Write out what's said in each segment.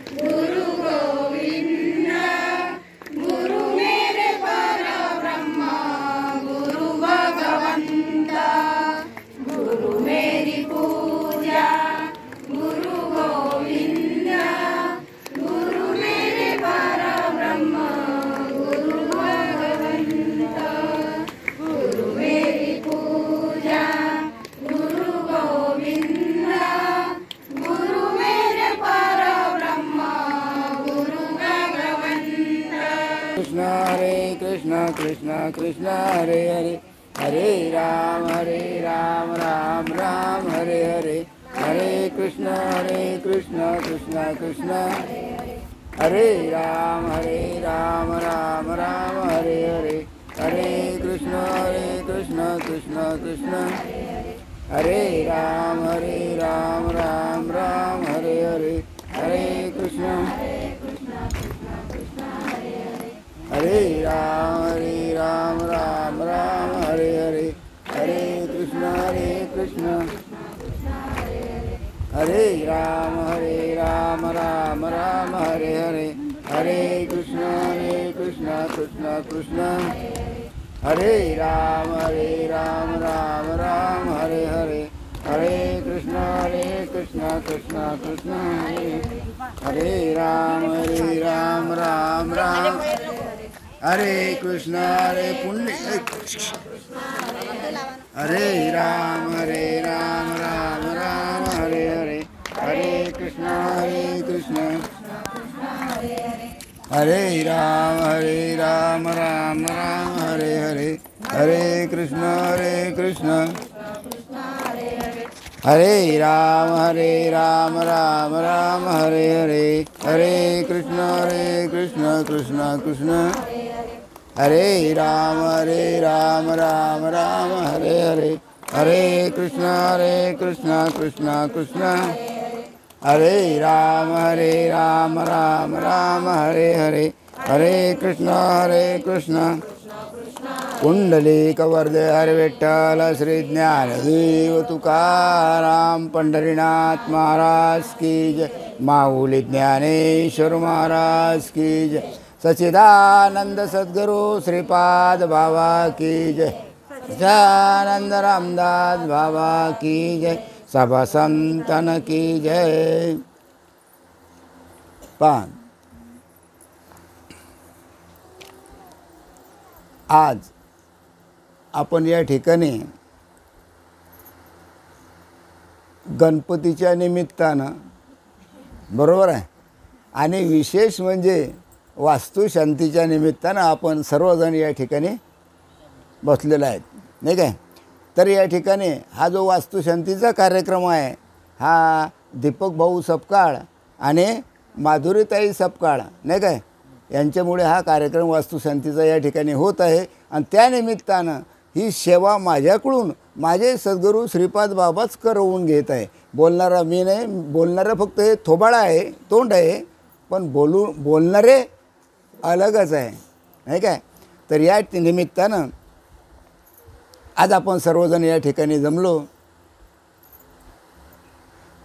गुरु गोविंद गुरु मेरे परब्रह्म गुरु भगवंत गुरु मेरी पूजा गुरु गोविंद गुरु मेरे परब्रह्म गुरु भगवंत गुरु मेरी पूजा गुरु गोविंद गुरु मेरे परब्रह्म गुरु भगवंत। कृष्ण हरे कृष्ण कृष्ण कृष्ण हरे हरे हरे राम राम राम हरे हरे हरे कृष्ण कृष्ण कृष्ण हरे राम राम राम हरे हरे हरे कृष्ण कृष्ण कृष्ण हरे राम राम राम हरे हरे हरे कृष्ण हरे राम राम हरे हरे हरे कृष्ण हरे राम राम हरे हरे हरे कृष्ण कृष्ण कृष्ण हरे राम राम हरे हरे हरे कृष्ण कृष्ण कृष्ण हरे राम राम हरे कृष्ण हरे पुण्य हरे राम राम हरे हरे हरे कृष्ण हरे राम राम हरे हरे हरे कृष्ण हरे राम राम हरे हरे हरे कृष्ण कृष्ण हरे राम राम हरे हरे हरे कृष्ण कृष्ण हरे राम राम हरे हरे हरे कृष्ण पुंडलीकवरदे हरे विठ्ठल श्री ज्ञानदेव तुकाराम पंढरीनाथ महाराज की जय माऊली ज्ञानेश्वर महाराज की जय सच्चिदानंद सद्गुरु श्रीपाद बाबा की जय सच्चिदानंद रामदास बाबा की जय सब संतन की जय। पान आज आपण या ठिकाणी गणपतीच्या निमित्तानं बरोबर आहे आणि विशेष म्हणजे वास्तुशांतीच्या निमित्तानं आपण सर्वजण या ठिकाणी बसलेले आहेत नाही काय. तर या ठिकाणी हा जो वास्तुशांतीचा कार्यक्रम आहे हा दीपक भाऊ सपकाळ आणि माधुरीताई सपकाळ नाही काय यांच्यामुळे हा कार्यक्रम वास्तुशांतीचा या ठिकाणी होत आहे आणि त्यानिमित्तानं ही सेवा माझ्याकडून माझे सद्गुरू श्रीपाद बाबाच करवून घेत आहे. बोलणारा मी नाही, बोलणारा फक्त हे थोबाडा आहे, तोंड आहे, पण बोलणारे अलगच आहे नाही काय. तर या निमित्तानं आज आपण सर्वजण या ठिकाणी जमलो.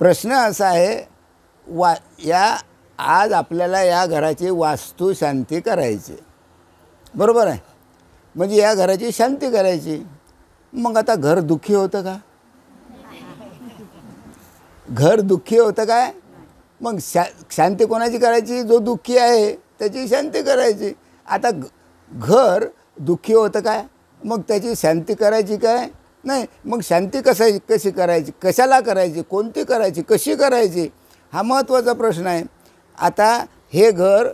प्रश्न असा आहे आज आपल्याला या घराची वास्तुशांती करायची बरोबर आहे. म्हणजे या घराची शांती करायची. मग आता घर दुःखी होतं का? घर दुःखी होतं काय? मग शांती कोणाची करायची? जो दुःखी आहे त्याची शांती करायची. आता घर दुःखी होतं काय? मग त्याची शांती करायची काय? नाही. मग शांती कशी करायची, कशाला करायची, कोणती करायची, कशी करायची, हा महत्त्वाचा प्रश्न आहे. आता हे घर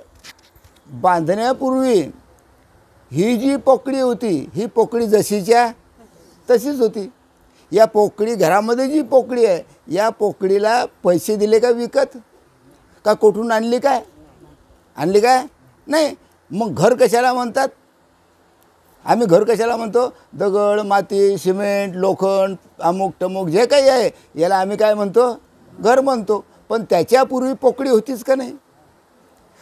बांधण्यापूर्वी ही जी पोकळी होती ही पोकळी जशीच्या तशीच होती. या पोकळी घरामध्ये जी पोकळी आहे या पोकळीला पैसे दिले का विकत का कुठून आणली काय? आणली काय? नाही. मग घर कशाला म्हणतात? आम्ही घर कशाला म्हणतो? दगड माती सिमेंट लोखंड अमुक टमुक जे काही आहे याला आम्ही काय म्हणतो? घर म्हणतो. पण त्याच्यापूर्वी पोकळी होतीच का नाही?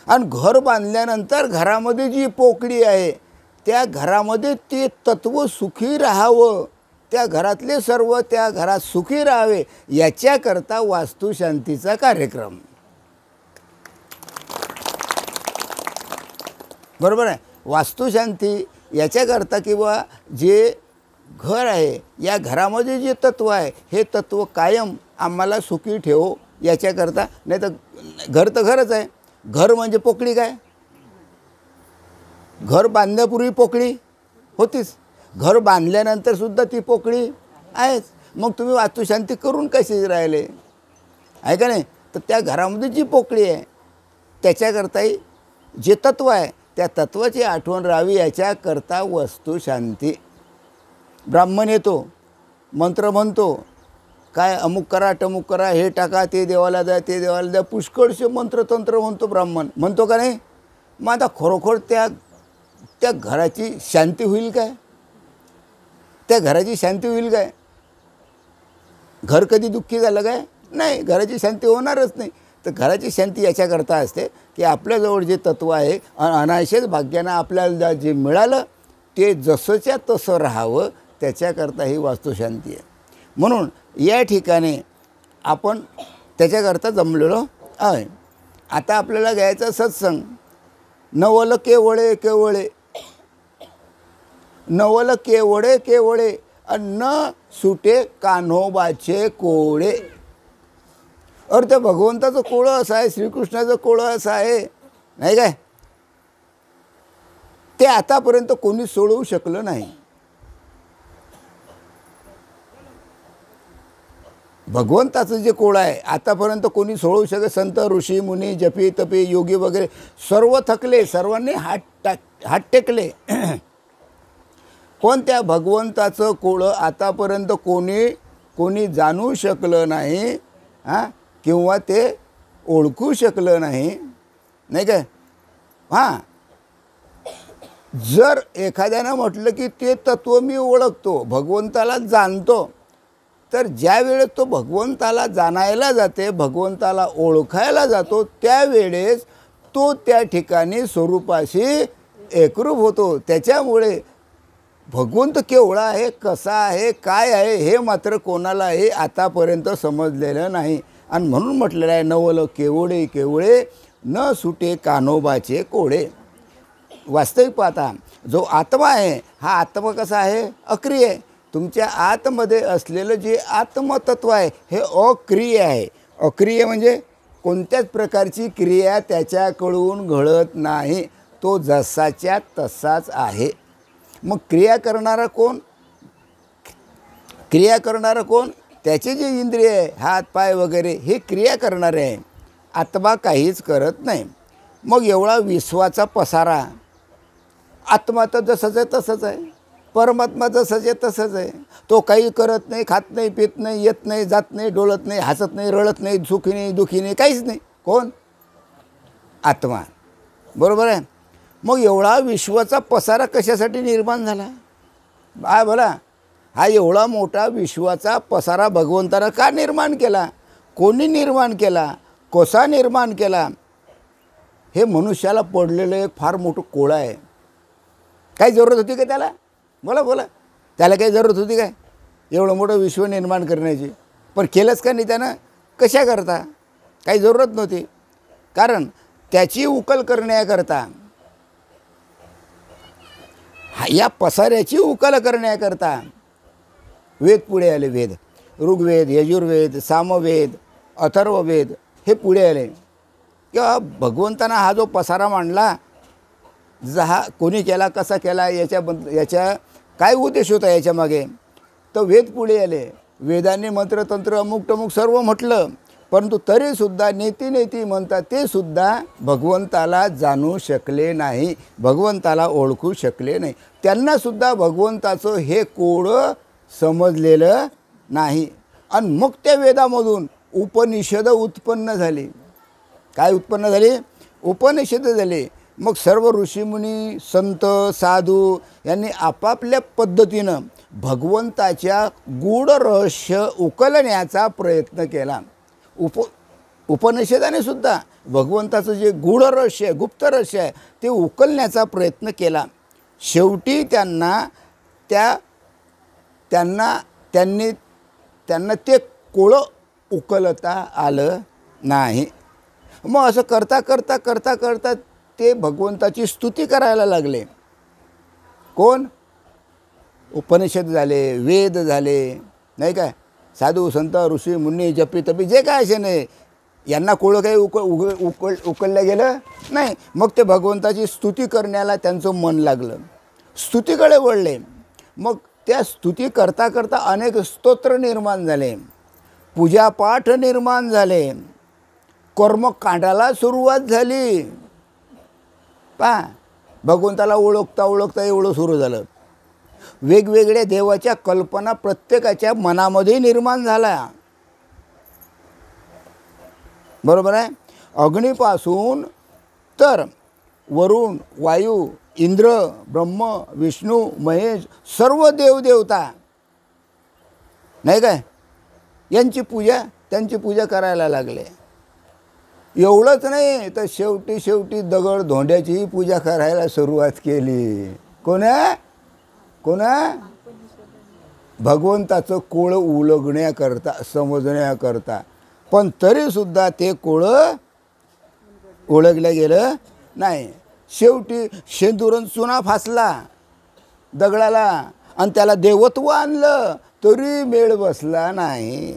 आणि घर बांधल्यानंतर घरामध्ये जी पोकळी आहे त्या घरामध्ये ते तत्व सुखी राहावं, त्या घरातले सर्व त्या घरात सुखी राहावे याच्याकरता वास्तुशांतीचा कार्यक्रम. बरोबर आहे. वास्तुशांती याच्याकरता किंवा जे घर आहे या घरामध्ये जे तत्व आहे हे तत्व कायम आम्हाला सुखी ठेवो याच्याकरता. नाही तर घरच आहे. घर म्हणजे पोकळी काय, घर बांधण्यापूर्वी पोकळी होतीच, घर बांधल्यानंतरसुद्धा ती पोकळी आहेच. मग तुम्ही वास्तुशांती करून कशी राहिले आहे का नाही. तर त्या घरामध्ये जी पोकळी आहे त्याच्याकरताही जे तत्व आहे त्या तत्वाची आठवण राहावी याच्याकरता वस्तुशांती. ब्राह्मण येतो, मंत्र म्हणतो, काय अमुक करा टमुक करा, हे टाका, ते देवाला द्या, ते देवाला द्या, पुष्कळसे मंत्रतंत्र म्हणतो ब्राह्मण, म्हणतो का नाही. मग आता खरोखर त्या घराची शांती होईल काय, त्या घराची शांती होईल काय. घर कधी दुःखी झालं काय, नाही, घराची शांती होणारच नाही. तर घराची शांती याच्याकरता असते की आपल्याजवळ जे तत्व आहे अनायसेच भाग्यानं आपल्याला जे मिळालं ते जसंच्या तसं राहावं त्याच्याकरता ही वास्तुशांती आहे. म्हणून या ठिकाणी आपण त्याच्याकरता जमलेलो आहे. आता आपल्याला घ्यायचा सत्संग. नवल केवळे केवळे, नवल केवळे केवळे, अन्न सुटे कान्होबाचे कोळे. अरे त्या भगवंताचं कोळं असं आहे, श्रीकृष्णाचं कोळं असं आहे नाही काय. ते आतापर्यंत कोणी सोडवू शकलं नाही. भगवंताचं जे कोळं आहे आतापर्यंत कोणी सोडवू शकत. संत ऋषी मुनी जपी तपी योगी वगैरे सर्व थकले, सर्वांनी हात टेकले. पण त्या भगवंताचं कोळं आतापर्यंत कोणी जाणू शकलं नाही किंवा ते ओळखू शकलं नाही नाही काय. हां, जर एखाद्यानं म्हटलं की ते तत्व मी ओळखतो, भगवंताला जाणतो, तर ज्या वेळेस तो भगवंताला जाणायला जाते, भगवंताला ओळखायला जातो, त्यावेळेस तो त्या ठिकाणी स्वरूपाशी एकरूप होतो. त्याच्यामुळे भगवंत केवढा आहे, कसा आहे, काय आहे हे मात्र कोणालाही आतापर्यंत समजलेलं नाही. आणि म्हणून म्हटलेलं आहे नवल केवळे केवळे, न सुटे कान्होबाचे कोळे. वास्तविक पाहता जो आत्मा आहे हा आत्मा कसा आहे, अक्रिय आहे. तुमच्या आतमध्ये असलेलं जे आत्मतत्व आहे हे अक्रिय आहे. अक्रिय म्हणजे कोणत्याच प्रकारची क्रिया त्याच्याकडून घडत नाही, तो जसाच्या तसाच आहे. मग क्रिया करणारा कोण, क्रिया करणारा कोण, त्याचे जे इंद्रिय आहे हात पाय वगैरे हे क्रिया करणारे आहे. आत्मा काहीच करत नाही. मग एवढा विश्वाचा पसारा, आत्मा तर जसंच आहे तसंच आहे, परमात्मा जसंच आहे तसंच आहे. तो काही करत नाही, खात नाही, पित नाही, येत नाही, जात नाही, डोलत नाही, हसत नाही, रडत नाही, सुखी नाही, दुःखी नाही, काहीच नाही. कोण, आत्मा. बरोबर आहे. मग एवढा विश्वाचा पसारा कशासाठी निर्माण झाला बोला. हा एवढा मोठा विश्वाचा पसारा भगवंतानं का निर्माण केला, कोणी निर्माण केला, कसा निर्माण केला, हे मनुष्याला पडलेलं एक फार मोठं कोळं आहे. काही जरूरत होती का त्याला, बोला, त्याला काही जरूरत होती काय एवढं मोठं विश्व निर्माण करण्याची. पण केलंच का नाही त्यानं, कशा करता, काही जरूरत नव्हती. कारण त्याची उकल करण्याकरता, या पसाऱ्याची उकल करण्याकरता वेद पुढे आले. वेद, ऋग्वेद, यजुर्वेद, सामवेद, अथर्ववेद हे पुढे आले. किंवा भगवंतानं हा जो पसारा मांडला, हा कोणी केला, कसा केला, याच्या काय उद्देश होता याच्यामागे, तर वेद पुढे आले. वेदांनी मंत्रतंत्र अमुक टमुक सर्व म्हटलं, परंतु तरीसुद्धा नेती म्हणतात ते सुद्धा भगवंताला जाणू शकले नाही, भगवंताला ओळखू शकले नाही. त्यांनासुद्धा भगवंताचं हे कोडं समजलेलं नाही. आणि मग त्या वेदामधून उपनिषद उत्पन्न झाली. काय उत्पन्न झाली, उपनिषद झाले. मग सर्व ऋषीमुनी, संत, साधू यांनी आपापल्या पद्धतीनं भगवंताच्या गूढ रहस्य उकलण्याचा प्रयत्न केला. उपनिषदाने सुद्धा भगवंताचं जे गूढ रहस्य आहे, गुप्त रहस्य आहे, ते उकलण्याचा प्रयत्न केला. शेवटी त्यांना ते कोळं उकलता आलं नाही. मग असं करता ते भगवंताची स्तुती करायला लागले. कोण? उपनिषद झाले, वेद झाले, नाही काय, साधू संत ऋषी मुनी जपी तपी जे काय असे नाही, यांना कोळं काही उकळलं गेलं नाही. मग ते भगवंताची स्तुती करण्याला त्यांचं मन लागलं, स्तुतीकडे वळले. मग त्या स्तुती करता करता अनेक स्तोत्र निर्माण झाले, पूजापाठ निर्माण झाले, कर्मकांडाला सुरुवात झाली. पहा, भगवंताला ओळखता ओळखता एवढं सुरू झालं. वेगवेगळ्या देवाच्या कल्पना प्रत्येकाच्या मनामध्ये निर्माण झाल्या. बरोबर आहे. अग्नीपासून तर वरुण, वायू, इंद्र, ब्रह्म, विष्णू, महेश, सर्व देवदेवता, नाही काय, यांची पूजा, त्यांची पूजा करायला लागले. एवढंच नाही तर शेवटी दगड धोंड्याचीही पूजा करायला सुरुवात केली. कोणा भगवंताचं कोळ उलगण्याकरता, समजण्याकरता. पण तरीसुद्धा ते कोळ ओळखलं गेलं नाही. शेवटी शेंदुरून चुना फासला दगडाला आणि त्याला देवत्व आणलं तरी मेळ बसला नाही.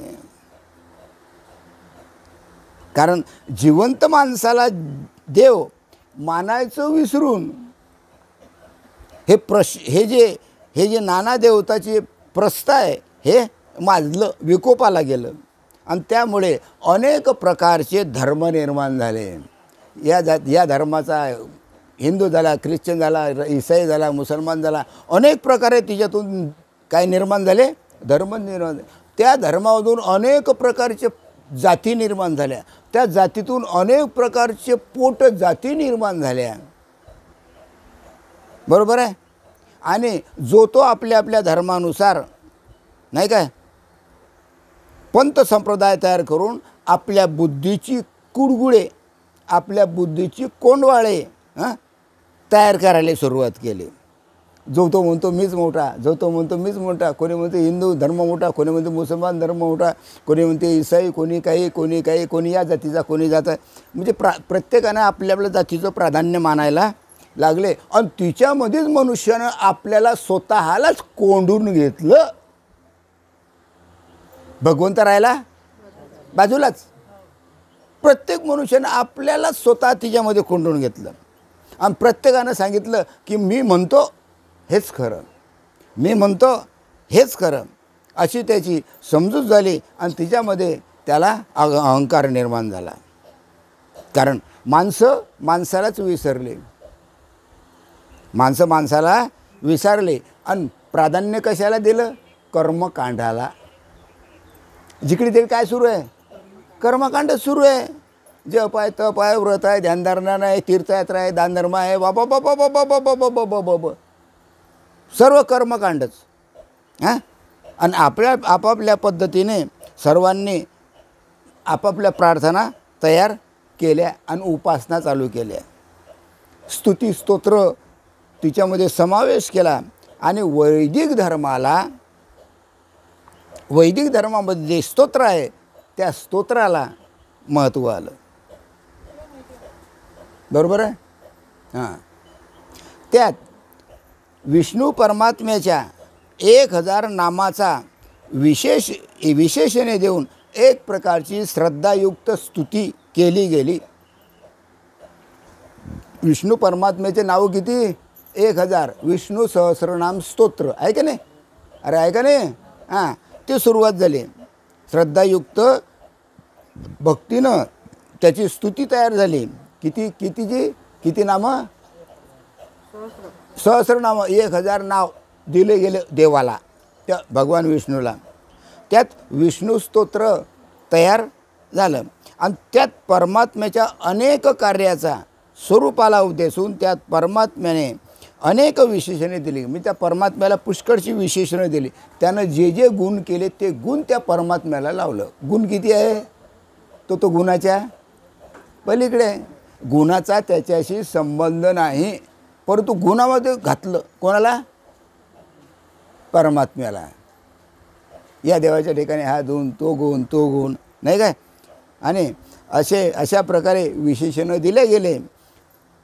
कारण जिवंत माणसाला देव मानायचं विसरून हे जे नाना देवताची प्रस्था आहे हे माजलं, विकोपाला गेलं. आणि त्यामुळे अनेक प्रकारचे धर्म निर्माण झाले. या धर्माचा हिंदू झाला, ख्रिश्चन झाला, ईसाई झाला, मुसलमान झाला, अनेक प्रकारे तिच्यातून काय निर्माण झाले, धर्म निर्माण झाले. त्या धर्मामधून अनेक प्रकारचे जाती निर्माण झाल्या, त्या जातीतून अनेक प्रकारचे पोट जाती निर्माण झाल्या. बरोबर आहे. आणि जो तो आपल्या आपल्या धर्मानुसार, नाही काय, पंथ संप्रदाय तयार करून आपल्या बुद्धीची कुडगुळे, आपल्या बुद्धीची कोंडवाळे तयार करायला सुरुवात केली. जो तो म्हणतो मीच मोठा, जो तो म्हणतो मीच मोठा, कोणी म्हणते हिंदू धर्म मोठा, कोणी म्हणते मुसलमान धर्म मोठा, कोणी म्हणते ईसाई, कोणी काही, कोणी या जातीचा, कोणी जात. म्हणजे प्रत्येकानं आपल्या आपल्या जातीचं प्राधान्य मानायला लागले. आणि तिच्यामध्येच मनुष्यानं आपल्याला स्वतःलाच कोंडून घेतलं. भगवंत राहिला बाजूलाच. प्रत्येक मनुष्यानं आपल्याला स्वतः तिच्यामध्ये कोंडून घेतलं. आणि प्रत्येकानं सांगितलं की मी म्हणतो हेच खरं, मी म्हणतो हेच खरं, अशी त्याची समजूत झाली. आणि तिच्यामध्ये त्याला अहंकार निर्माण झाला. कारण माणसं माणसालाच विसरले, माणसं माणसाला विसरले. आणि प्राधान्य कशाला दिलं? कर्मकांडाला. जिकडे तरी काय सुरू आहे? कर्मकांड सुरू आहे. जप आहे, तप आहे, व्रत आहे, ध्यानधारणा आहे, तीर्थयात्रा आहे, दानधर्म आहे, बाबा बाबा बाबा बाबा बाबा बाबा बाबा, सर्व कर्मकांडच. आणि आपापल्या पद्धतीने सर्वांनी आपापल्या प्रार्थना तयार केल्या आणि उपासना चालू केल्या. स्तुती स्तोत्र तिच्यामध्ये समावेश केला. आणि वैदिक धर्मामध्ये जे स्तोत्र आहे त्या स्तोत्राला महत्त्व आलं. बरोबर आहे. त्यात विष्णू परमात्म्याच्या 1000 नामाचा विशेषणे देऊन एक प्रकारची श्रद्धायुक्त स्तुती केली गेली. विष्णू परमात्म्याचे नाव किती? 1000. विष्णू सहस्रनाम स्तोत्र आहे का नाही? अरे आहे का नाही? ते सुरुवात झाली. श्रद्धायुक्त भक्तीनं त्याची स्तुती तयार झाली. किती नामं? सहस्रनाम. 1000 नाव दिले गेले देवाला, त्या भगवान विष्णूला. त्यात विष्णू स्तोत्र तयार झालं. आणि त्यात परमात्म्याच्या अनेक कार्याचा स्वरूपाला उद्देशून त्यात परमात्म्याने अनेक विशेषणे दिली. मी त्या परमात्म्याला पुष्कळची विशेषणं दिली. त्यानं जे जे गुण केले ते गुण त्या परमात्म्याला लावलं. गुण किती आहे? तो गुणाच्या पलीकडे. गुणाचा त्याच्याशी संबंध नाही, परंतु गुणामध्ये घातलं. कोणाला? परमात्म्याला. या देवाच्या ठिकाणी हा गुण, तो गुण, नाही काय. आणि अशा प्रकारे विशेषणं दिले गेले.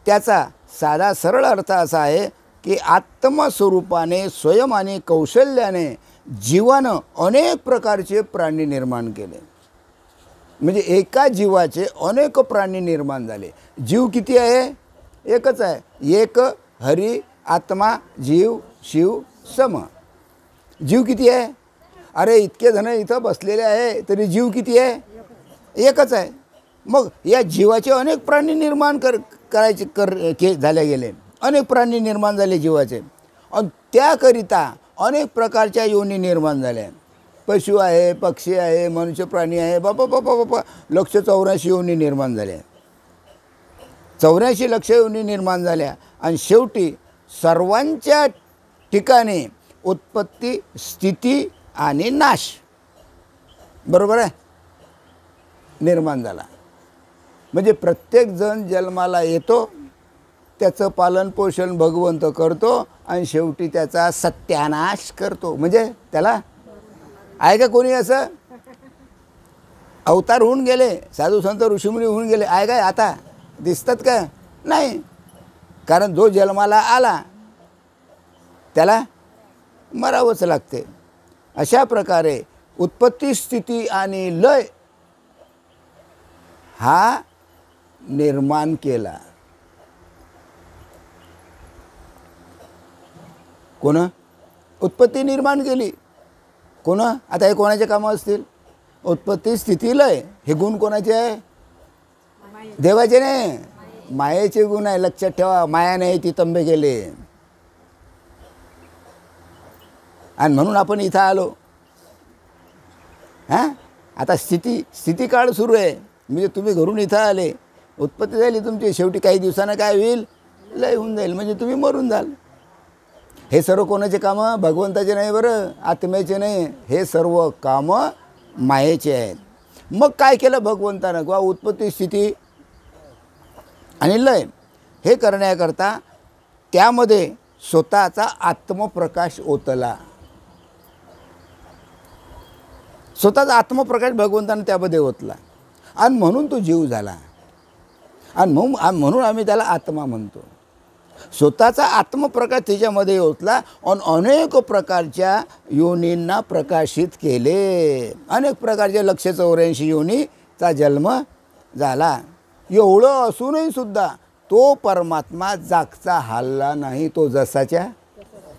त्याचा साधा सरळ अर्थ असा आहे की आत्मस्वरूपाने स्वयं आणि कौशल्याने जीवानं अनेक प्रकारचे प्राणी निर्माण केले. म्हणजे एका जीवाचे अनेक प्राणी निर्माण झाले. जीव किती आहे? एकच आहे. एक हरी आत्मा जीव शिव सम. जीव किती आहे? अरे इतके जण इथं बसलेले आहे तरी जीव किती आहे? एकच आहे. मग या जीवाचे अनेक प्राणी निर्माण झाले गेले. अनेक प्राणी निर्माण झाले जीवाचे. आणि त्याकरिता अनेक प्रकारच्या योनी निर्माण झाल्या. पशु आहे, पक्षी आहे, मनुष्य प्राणी आहे. बापा बापा बापा 184 योनी निर्माण झाल्या. 84 लक्ष योनी निर्माण झाल्या. आणि शेवटी सर्वांच्या ठिकाणी उत्पत्ती स्थिती आणि नाश बरोबर आहे निर्माण झाला. म्हणजे प्रत्येक जण जन्माला येतो, त्याचं पालन पोषण भगवंत करतो आणि शेवटी त्याचा सत्यानाश करतो. म्हणजे त्याला आहे का कोणी असं? अवतार होऊन गेले, साधू संत ऋषीमुनी होऊन गेले, आहे काय आता दिसतात का? नाही. कारण जो जन्माला आला त्याला मरावंच लागते. अशा प्रकारे उत्पत्ती स्थिती आणि लय हा निर्माण केला. कोण? उत्पत्ती निर्माण केली. कोण? आता हे कोणाचे कामं असतील? उत्पत्ती स्थिती लय हे गुण कोणाचे आहे? देवाचे नाही, मायेचे गुण आहे. लक्षात ठेवा, माया नाही ती तंबे गेले. आणि म्हणून आपण इथं आलो. हां, आता स्थिती काळ सुरू आहे. म्हणजे तुम्ही घरून इथं आले, उत्पत्ती झाली तुमची, शेवटी काही दिवसानं काय होईल? लय होऊन जाईल. म्हणजे तुम्ही मरून जाल. हे सर्व कोणाचे कामं? भगवंताचे नाही बरं, आत्म्याचे नाही. हे सर्व कामं मायेचे आहेत. मग काय केलं भगवंतानं? किंवा उत्पत्ती स्थिती आणि लय हे करण्याकरता त्यामध्ये स्वतःचा आत्मप्रकाश ओतला. स्वतःचा आत्मप्रकाश भगवंतानं त्यामध्ये ओतला आणि म्हणून तो जीव झाला. आणि म्हणून आम्ही त्याला आत्मा म्हणतो. स्वतःचा आत्मप्रकाश त्याच्यामध्ये ओतला आणि अनेक प्रकारच्या योनींना प्रकाशित केले. अनेक प्रकारच्या 184 योनीचा जन्म झाला. एवढं असूनही सुद्धा तो परमात्मा जागचा हलला नाही. तो जसाच्या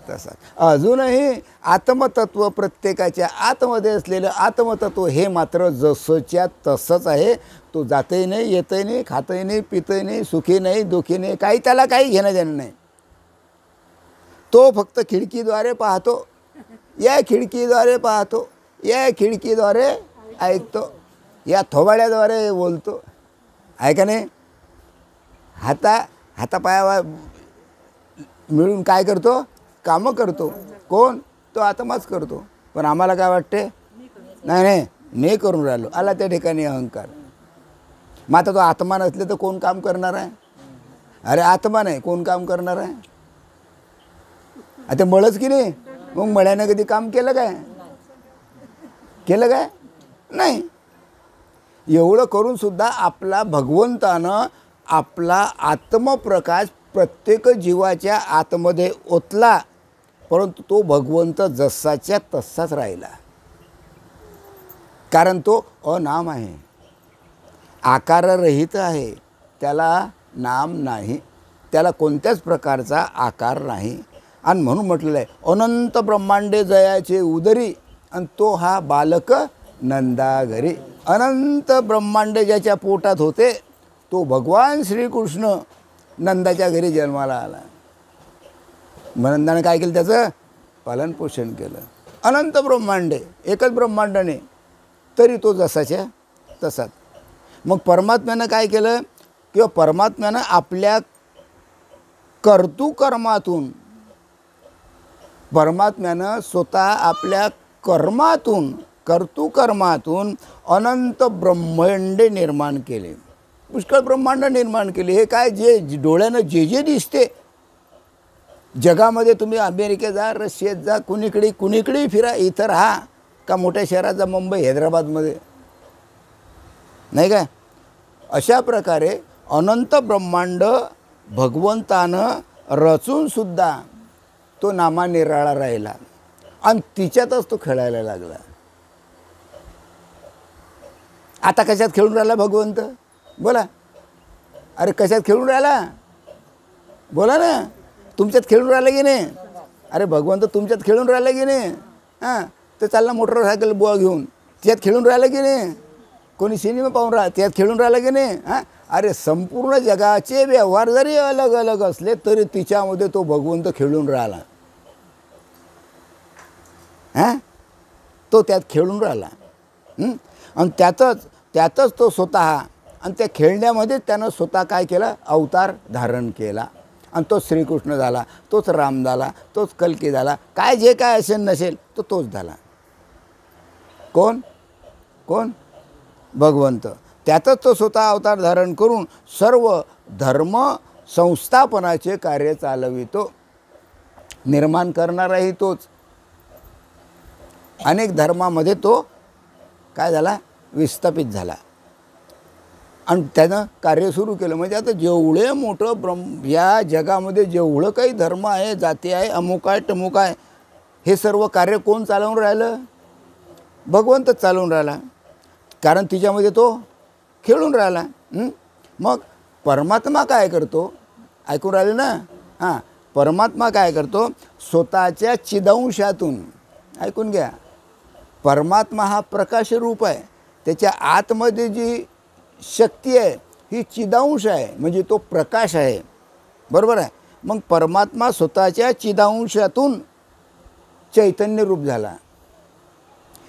तसा अजूनही आत्मतत्व, प्रत्येकाच्या आतमध्ये असलेलं आत्मतत्व हे मात्र जसंच्या तसंच आहे. तो जातही नाही, येतही नाही, खातही नाही, पितही नाही, सुखी नाही, दुःखी नाही, काही त्याला काही घेणं देणं नाही. तो फक्त खिडकीद्वारे पाहतो, या खिडकीद्वारे पाहतो, या खिडकीद्वारे ऐकतो, या थोबाड्याद्वारे बोलतो. आहे का नाही? हातापाया मिळून काय करतो? कामं करतो. कोण? तो आत्माच करतो. पण आम्हाला काय वाटते? नाही मी करून राहिलो. आला त्या ठिकाणी अहंकार. मग आता तो आत्मा नसले तर कोण काम करणार आहे? अरे आत्मा नाही, कोण काम करणार आहे? आता मळच की नाही? मग मळ्यानं कधी काम केलं काय? केलं काय? नाही. एवढं करून सुद्धा आपला भगवंतानं आपला आत्मप्रकाश प्रत्येक जीवाच्या आतमध्ये ओतला. परंतु तो भगवंत जसाच्या तसाच राहिला. कारण तो अनाम आहे, आकाररहित आहे. त्याला नाम नाही, त्याला कोणत्याच प्रकारचा आकार नाही. आणि म्हणून म्हटलेलं आहे अनंत ब्रह्मांडे जयाचे उदरी, आणि तो हा बालक नंदा घरी. अनंत ब्रह्मांडे ज्याच्या पोटात होते तो भगवान श्रीकृष्ण नंदाच्या घरी जन्माला आला. नंदाने काय केलं? त्याचं पालन पोषण केलं. अनंत ब्रह्मांडे, एकच ब्रह्मांडाने, तरी तो जसाच्या तसाच. मग परमात्म्यानं काय केलं? किंवा परमात्म्यानं आपल्या कर्तुकर्मातून, परमात्म्यानं स्वतः आपल्या कर्तुकर्मातून अनंत ब्रह्मांडे निर्माण केले. पुष्कळ ब्रह्मांड निर्माण केले. हे काय? जे डोळ्यानं जे दिसते जगामध्ये, तुम्ही अमेरिकेत जा, रशियात जा, कुणीकडे फिरा, इथं राहा का मोठ्या शहरात जा, मुंबई हैदराबादमध्ये, नाही काय? अशा प्रकारे अनंत ब्रह्मांड भगवंतानं रचूनसुद्धा तो नामानिराळा राहिला आणि तिच्यातच तो खेळायला लागला. आता कशात खेळून राहिला भगवंत? बोला. अरे कशात खेळून राहिला? बोला ना. तुमच्यात खेळून राहिला की नाही? अरे भगवंत तुमच्यात खेळून राहिला की नाही? हां, तर चालला मोटरसायकल बुवा घेऊन, त्यात खेळून राहिला की नाही? कोणी सिनेमा पाहून त्यात खेळून राहिला की नाही? हां, अरे संपूर्ण जगाचे व्यवहार जरी अलग अलग असले तरी तिच्यामध्ये तो भगवंत खेळून राहिला. हां, तो त्यात खेळून राहिला. आणि त्यातच तो स्वतः, आणि त्या खेळण्यामध्येच त्यानं स्वतः काय केलं? अवतार धारण केला. आणि तोच श्रीकृष्ण झाला, तोच राम झाला, तोच कल्की झाला. काय जे काय असेल नसेल तो तोच झाला. कोण? कोण? भगवंत. त्यातच तो स्वतः अवतार धारण करून सर्व धर्म संस्थापनाचे कार्य चालवितो. निर्माण करणाराही तोच. अनेक धर्मामध्ये तो काय झाला? विस्थापित झाला आणि त्यानं कार्य सुरू केलं. म्हणजे आता जेवढे मोठं या जगामध्ये जेवढं काही धर्म आहे, जाती आहे, अमुक आहे, टमुक आहे, हे सर्व कार्य कोण चालवून राहिलं? भगवंतच चालवून राहिला. कारण तिच्यामध्ये तो खेळून राहिला. मग परमात्मा काय करतो? ऐकून राहिले ना? हां, परमात्मा काय करतो? स्वतःच्या चिदंशातून, ऐकून घ्या, परमात्मा हा प्रकाश रूप आहे. त्याच्या आतमध्ये जी शक्ती आहे ही चिदांश आहे, म्हणजे तो प्रकाश आहे. बरोबर आहे. मग परमात्मा स्वतःच्या चिदांशातून चैतन्य रूप झाला.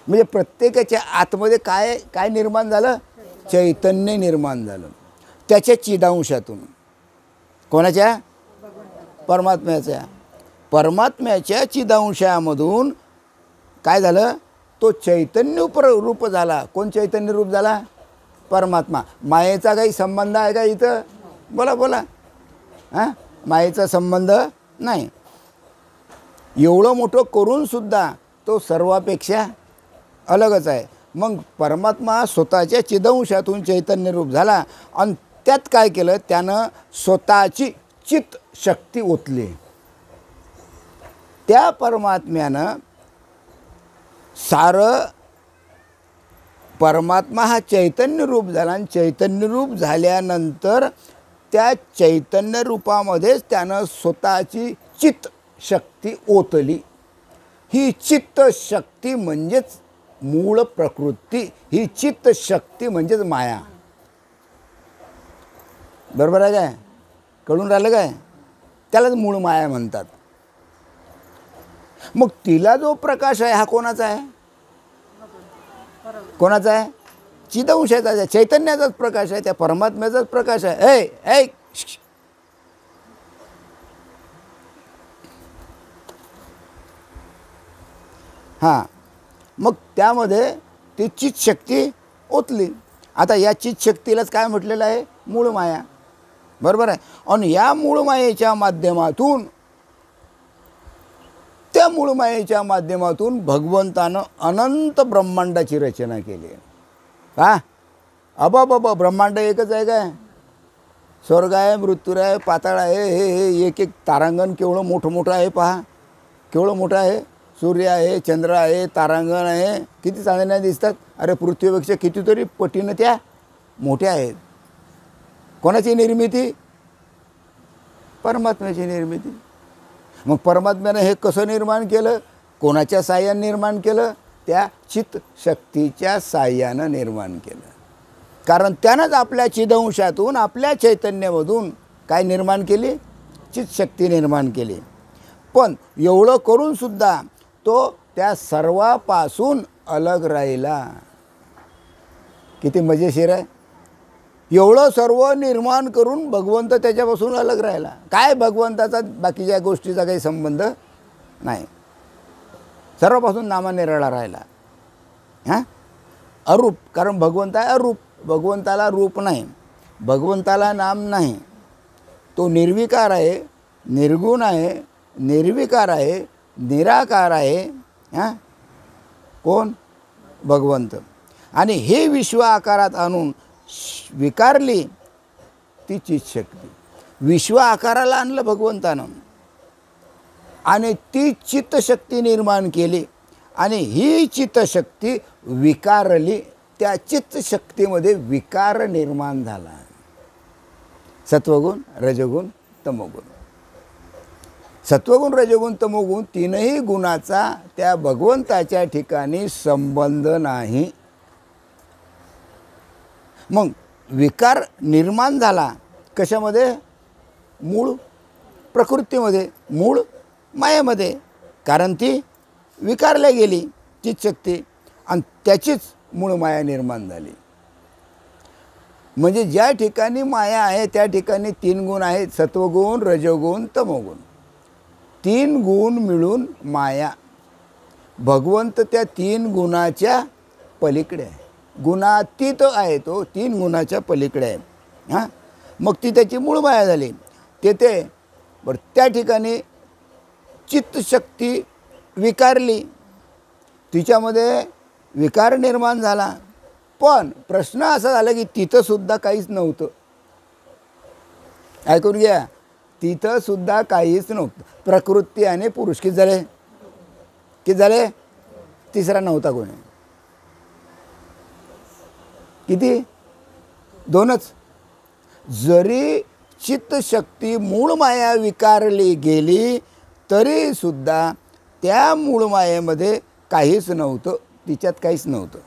म्हणजे प्रत्येकाच्या आतमध्ये काय काय निर्माण झालं? चैतन्य निर्माण झालं त्याच्या चिदांशातून. कोणाच्या? परमात्म्याच्या. परमात्म्याच्या चिदांशामधून काय झालं? तो चैतन्य रूप झाला. कोण चैतन्य रूप झाला? परमात्मा. मायेचा काही संबंध आहे का इथं? बोला बोला. हां, मायेचा संबंध नाही. एवढं मोठं करूनसुद्धा तो सर्वापेक्षा अलगच आहे. मग परमात्मा स्वतःच्या चिदंशातून चैतन्य रूप झाला आणि त्यात काय केलं? त्यानं स्वतःची चित शक्ती ओतली. त्या परमात्म्यानं सारं, परमात्मा हा चैतन्य रूप झाला आणि चैतन्य रूप झाल्यानंतर त्या चैतन्य रूपामध्येच त्यानं स्वतःची चित्त शक्ती ओतली. ही चित्त शक्ती म्हणजेच मूळ प्रकृती. ही चित्त शक्ती म्हणजेच माया. बरोबर आहे काय? कळून राहिलं काय? त्यालाच मूळ माया म्हणतात. मग तिला जो प्रकाश आहे हा कोणाचा आहे? कोणाचा आहे? चिदंशाचा आहे, चैतन्याचाच प्रकाश आहे, त्या परमात्म्याचाच प्रकाश आहे. ऐ हां, मग त्यामध्ये ती चित शक्ती ओतली. आता या चित शक्तीलाच काय म्हटलेलं आहे? मूळ माया. बरोबर आहे. आणि या मूळ मायेच्या माध्यमातून, त्या मूळ मायेच्या माध्यमातून भगवंतानं अनंत ब्रह्मांडाची रचना केली आहे. हा, अबाबाबा, ब्रह्मांड एकच आहे काय? स्वर्ग आहे, मृत्यू आहे, पाताळ आहे, हे एक एक तारांगण केवढं मोठं मोठं आहे. पहा केवढं मोठं आहे. सूर्य आहे, चंद्र आहे, तारांगण आहे. किती चांदण्या दिसतात. अरे पृथ्वीपेक्षा कितीतरी पटीनं त्या मोठ्या आहेत. कोणाची निर्मिती? परमात्म्याची निर्मिती. मग परमात्म्यानं हे कसं निर्माण केलं? कोणाच्या साह्यानं निर्माण केलं? त्या चित्त शक्तीच्या साह्यानं निर्माण केलं. कारण त्यानंच आपल्या चिदंशातून, आपल्या चैतन्यामधून काय निर्माण केली? चित्त शक्ती निर्माण केली. पण एवढं करूनसुद्धा तो त्या सर्वापासून अलग राहिला. किती मजेशीर आहे. एवढं सर्व निर्माण करून भगवंत त्याच्यापासून अलग राहिला. काय भगवंताचा बाकीच्या गोष्टीचा काही संबंध नाही. सर्वापासून नामानिराळा राहिला. हां, अरूप. कारण भगवंत आहे अरूप. भगवंताला रूप नाही, भगवंताला नाम नाही. तो निर्विकार आहे, निर्गुण आहे, निर्विकार आहे, निराकार आहे. हां, कोण? भगवंत. आणि हे विश्व आकारात आणून स्वीकारली ती चित शक्ती. विश्व आकाराला आणलं भगवंतानं आणि ती चित्तशक्ती निर्माण केली आणि ही चित्तशक्ती विकारली. त्या चित्तशक्तीमध्ये विकार निर्माण झाला. सत्वगुण, रजगुण, तमोगुण. सत्वगुण, रजगुण, तमोगुण तीनही गुणाचा त्या भगवंताच्या ठिकाणी संबंध नाही. मग विकार निर्माण झाला कशामध्ये? मूळ प्रकृतीमध्ये, मूळ मायेमध्ये. कारण ती विकारल्या गेली चित्तशक्ती आणि त्याचीच मूळ माया निर्माण झाली. म्हणजे ज्या ठिकाणी माया आहे त्या ठिकाणी 3 गुण आहेत, सत्वगुण, रजोगुण, तमोगुण. 3 गुण मिळून माया. भगवंत त्या 3 गुणाच्या पलीकडे आहे, गुणातीत आहे. तो 3 गुणाच्या पलीकडे आहे. हां, मग ती त्याची मूळ माया झाली. तेथे बरं त्या ठिकाणी चित्तशक्ती विकारली, तिच्यामध्ये विकार निर्माण झाला. पण प्रश्न असा झाला की तिथं सुद्धा काहीच नव्हतं. ऐकून घ्या, तिथं सुद्धा काहीच नव्हतं. प्रकृती आणि पुरुष किती झाले? किती झाले? तिसरा नव्हता कोणी. किती? 2च. जरी चित्तशक्ती मूळ माया विकारली गेली तरी सुद्धा त्या मूळ मायेमध्ये काहीच नव्हतं, तिच्यात काहीच नव्हतं.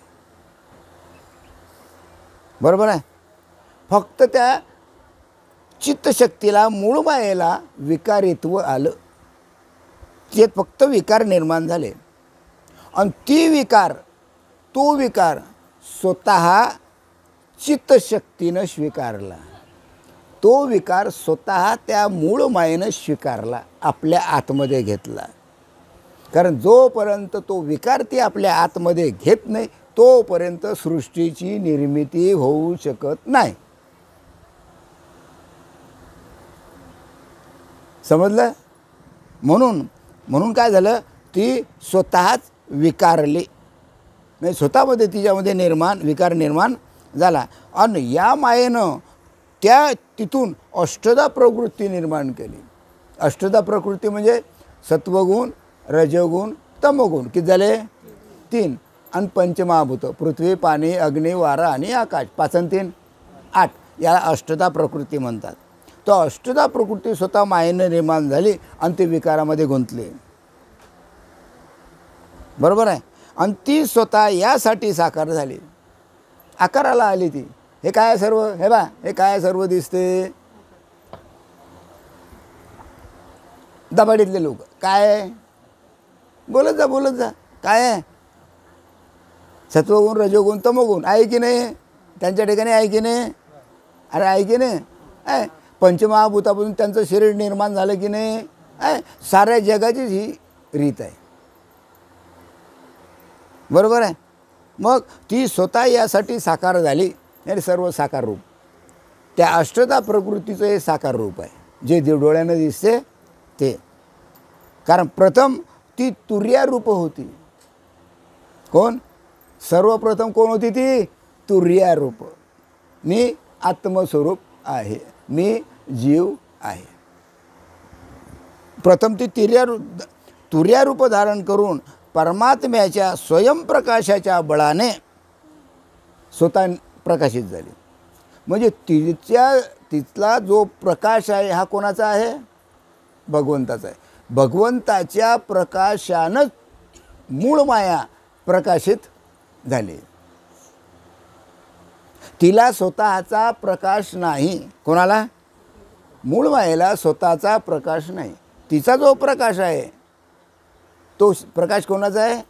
बरोबर आहे. फक्त त्या चित्तशक्तीला, मूळ मायेला विकारित्व आलं. त्यात फक्त विकार निर्माण झाले आणि तो विकार स्वतः चित्तशक्तीनं स्वीकारला. तो विकार स्वतः त्या मूळ मायेनं स्वीकारला, आपल्या आतमध्ये घेतला. कारण जोपर्यंत तो विकार ती आपल्या आतमध्ये घेत नाही तोपर्यंत सृष्टीची निर्मिती होऊ शकत नाही. समजलं? म्हणून काय झालं? ती स्वतःच विकारली, म्हणजे स्वतःमध्ये तिच्यामध्ये विकार निर्माण झाला. आणि या मायेनं तिथून अष्टधा प्रवृत्ती निर्माण केली. अष्टधा प्रकृती म्हणजे सत्वगुण, रजोगुण, तमोगुण. किती झाले? 3. आणि पंचमहाभूत, पृथ्वी, पाणी, अग्नी, वारा आणि आकाश. 5 आणि 3 8. याला अष्टधा प्रकृती म्हणतात. तो अष्टधा प्रकृती स्वतः मायेने निर्माण झाली आणि ती विकारामध्ये गुंतली. बरोबर आहे. आणि ती स्वतः यासाठी साकार झाली, आकाराला आली ती. हे काय सर्व? हे बा, हे काय सर्व दिसते? दबाडीतले लोक काय? बोलत जा. काय आहे? सत्वगुण, रजोगुण, तमोगुण आहे की नाही? त्यांच्या ठिकाणी आहे की नाही? अरे आहे की नाही? आहे. पंचमहाभूतापासून त्यांचं शरीर निर्माण झालं की नाही? आहे. साऱ्या जगाचीच ही रीत आहे. बरोबर आहे. मग ती स्वतः यासाठी साकार झाली. आणि सर्व साकार रूप त्या अष्टधा प्रकृतीचं हे साकार रूप आहे, जे डोळ्यानं दिसते ते. कारण प्रथम ती तुर्यारूप होती. कोण? सर्वप्रथम कोण होती ती? तुर्यारूप. मी आत्मस्वरूप आहे, मी जीव आहे. प्रथम ती तुर्यारूप धारण करून परमात्म्याच्या स्वयंप्रकाशाच्या बळाने स्वतः प्रकाशित झाली. म्हणजे तिथला जो प्रकाश आहे हा कोणाचा आहे? भगवंताचा आहे. भगवंताच्या प्रकाशानंच मूळ माया प्रकाशित झाली. तिला स्वतःचा प्रकाश नाही. कोणाला? मूळ मायेला स्वतःचा प्रकाश नाही. तिचा जो प्रकाश आहे तो प्रकाश कोणाचा आहे?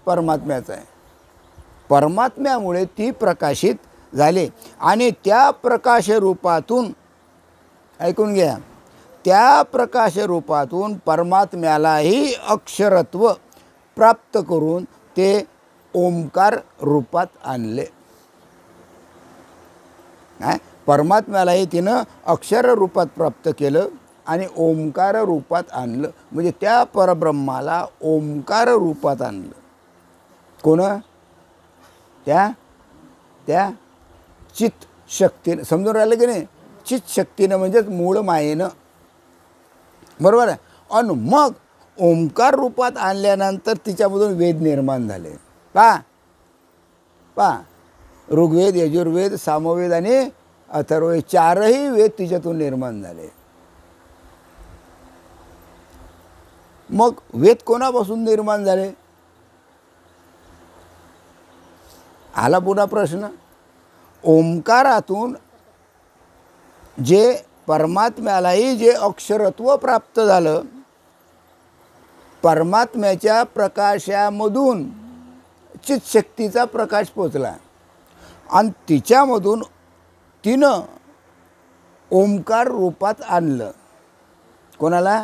परमात्म्याचा आहे. परमात्म्यामुळे ती प्रकाशित झाली आणि त्या प्रकाशरूपातून, ऐकून घ्या, त्या प्रकाशरूपातून परमात्म्यालाही अक्षरत्व प्राप्त करून ते ओंकार रूपात आणले. परमात्म्यालाही तिनं अक्षर रूपात प्राप्त केलं आणि ओंकार रूपात आणलं. म्हणजे त्या परब्रह्माला ओंकार रूपात आणलं. कोण? त्या चित्त शक्तीने. समजून राहिलं की नाही? चित शक्तीनं म्हणजेच मूळ मायेनं, बरोबर आहे. आणि मग ओंकार रूपात आणल्यानंतर तिच्यामधून वेद निर्माण झाले. पा ऋग्वेद, यजुर्वेद, सामवेद आणि अथर्ववेद, चारही वेद तिच्यातून निर्माण झाले. मग वेद कोणापासून निर्माण झाले? आला पुन्हा प्रश्न. ओंकारातून जे परमात्म्यालाही जे अक्षरत्व प्राप्त झालं, परमात्म्याच्या प्रकाशामधून चितशक्तीचा प्रकाश पोचला आणि तिच्यामधून तिनं ओंकार रूपात आणलं. कोणाला?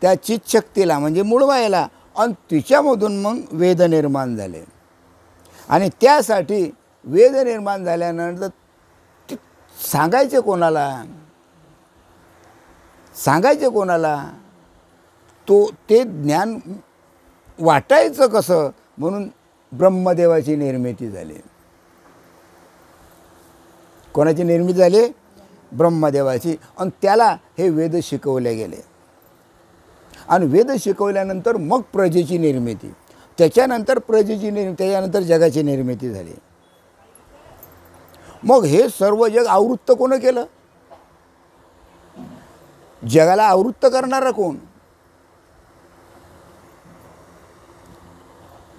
त्या चितशक्तीला म्हणजे मूळमायेला. आणि तिच्यामधून मग वेद निर्माण झाले. आणि त्यासाठी वेद निर्माण झाल्यानंतर सांगायचे कोणाला? सांगायचे कोणाला? ते ज्ञान वाटायचं कसं? म्हणून ब्रह्मदेवाची निर्मिती झाली. कोणाची निर्मिती झाली? ब्रह्मदेवाची. आणि त्याला हे वेद शिकवले गेले. आणि वेद शिकवल्यानंतर मग प्रजेची निर्मिती, त्याच्यानंतर त्याच्यानंतर जगाची निर्मिती झाली. मग हे सर्व जग आवृत्त कोण केलं? जगाला आवृत्त करणारा कोण?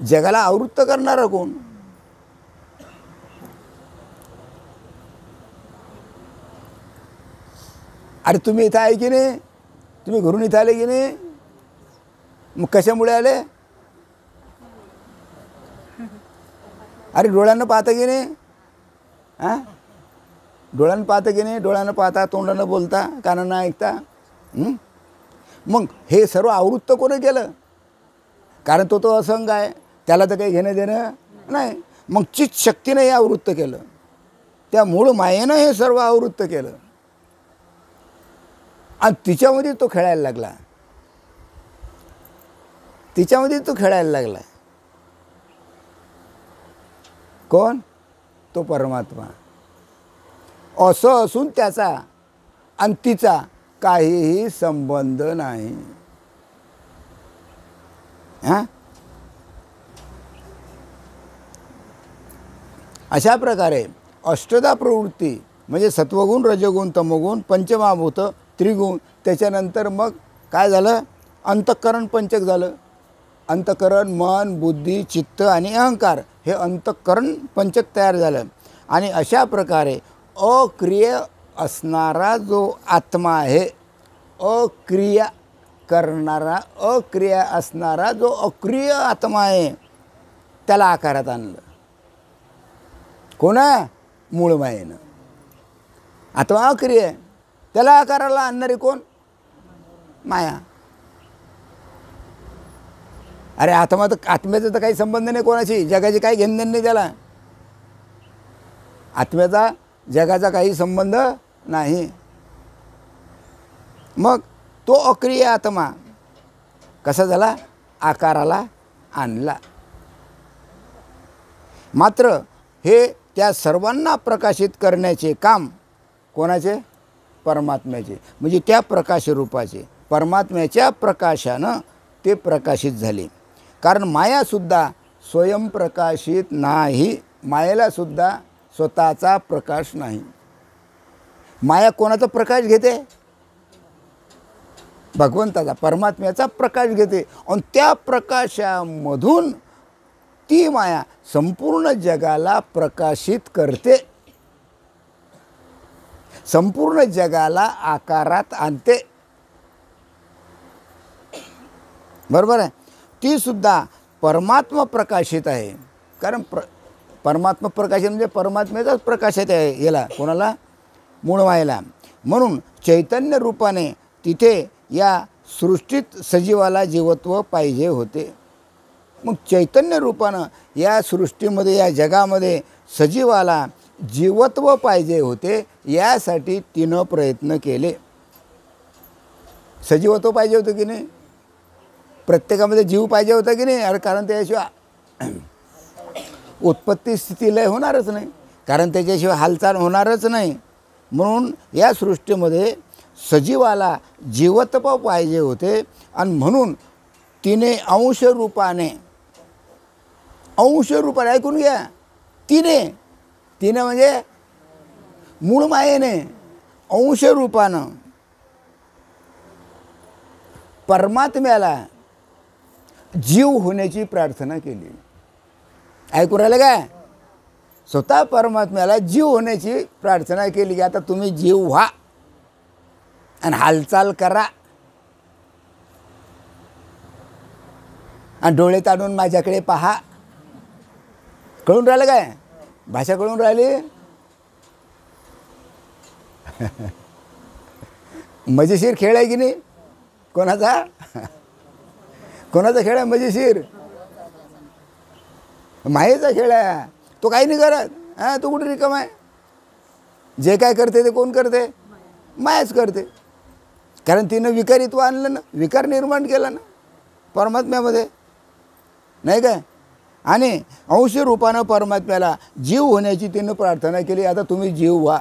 जगाला आवृत्त करणारा कोण? अरे तुम्ही इथं आहे की नाही? तुम्ही घरून इथं आले की नाही? मग कशामुळे आले? अरे डोळ्यानं पाहता की नाही? हां, डोळ्यानं पाहता की नाही? डोळ्यानं पाहता, तोंडानं बोलता, कानानं ऐकता. मग हे सर्व आवृत्त कोणी केलं? कारण तो असंग आहे, त्याला तर काही घेणं देणं नाही. मग चित शक्तीनं हे आवृत्त केलं, त्या मूळ मायेनं हे सर्व आवृत्त केलं. आणि तिच्यामध्ये तो खेळायला लागला. तिच्यामध्ये तो खेळायला लागला. कोण? तो परमात्मा. असं असून त्याचा आणि तिचा काहीही संबंध नाही. हां, अशा प्रकारे अष्टधा प्रवृत्ती म्हणजे सत्वगुण, रजगुण, तमोगुण, पंचमहाभूत, त्रिगुण, त्याच्यानंतर मग काय झालं? अंतःकरण पंचक झालं. अंतःकरण, मन, बुद्धी, चित्त आणि अहंकार हे अंतःकरण पंचक तयार झालं. आणि अशा प्रकारे अक्रिय असणारा जो आत्मा आहे, अक्रिया करणारा, अक्रिया असणारा जो अक्रिय आत्मा आहे, त्याला आकारात आणलं. कोणा? मूळ मायेनं. आत्मा अक्रिय आहे, त्याला आकाराला आणणारी कोण? माया. अरे आत्म्याचा तर काही संबंध नाही कोणाशी, जगाची काही घेणदेण नाही त्याला. आत्म्याचा जगाचा काही संबंध नाही. मग तो अक्रिय आत्मा कसा झाला? आकाराला आणला. मात्र हे त्या सर्वांना प्रकाशित करण्याचे काम कोणाचे? परमात्म्याचे. म्हणजे त्या प्रकाशरूपाचे, परमात्म्याच्या प्रकाशानं ते प्रकाशित झाले. कारण मायासुद्धा स्वयंप्रकाशित नाही. मायेलासुद्धा स्वतःचा प्रकाश नाही. माया कोणाचा प्रकाश घेते? भगवंताचा, परमात्म्याचा प्रकाश घेते. आणि त्या प्रकाशामधून ती माया संपूर्ण जगाला प्रकाशित करते, संपूर्ण जगाला आकारात आणते. बरोबर आहे. ती सुद्धा परमात्मा प्रकाशित आहे. कारण परमात्मा प्रकाशित म्हणजे परमात्म्याचाच प्रकाशित आहे. याला कोणाला? मूळ मायेला. म्हणून चैतन्य रूपाने तिथे या सृष्टीत सजीवाला जीवत्व पाहिजे होते. मग चैतन्य रूपानं या सृष्टीमध्ये, या जगामध्ये सजीवाला जीवत्व पाहिजे होते. यासाठी तिनं प्रयत्न केले. सजीवत्व पाहिजे होतं की नाही? प्रत्येकामध्ये जीव पाहिजे होता की नाही? अरे कारण त्याच्याशिवाय उत्पत्ती स्थिती लय होणारच नाही. कारण त्याच्याशिवाय हालचाल होणारच नाही. म्हणून या सृष्टीमध्ये सजीवाला जीवत्व पाहिजे होते आणि म्हणून तिने अंश रूपाने ऐकून घ्या, तिने म्हणजे मूळ मायेने अंश रूपानं परमात्म्याला जीव होण्याची प्रार्थना केली. ऐकून राहिलं काय? स्वतः परमात्म्याला जीव होण्याची प्रार्थना केली की आता तुम्ही जीव व्हा आणि हालचाल करा आणि डोळे ताणून माझ्याकडे पहा. कळून राहिलं काय? भाषा कळून राहिली? मजेशीर खेळ आहे की नाही? कोणाचा खेळ आहे? मजेशीर मायेचा खेळ आहे. तो काही नाही करत. हां, तो कुठे रिकाम आहे? जे काय करते ते कोण करते? मायाच करते. कारण तिनं विकारित्व आणलं ना, विकार निर्माण केला ना परमात्म्यामध्ये, नाही काय? आणि अंश रूपानं परमात्म्याला जीव होण्याची तिनं प्रार्थना केली. आता तुम्ही जीव व्हा.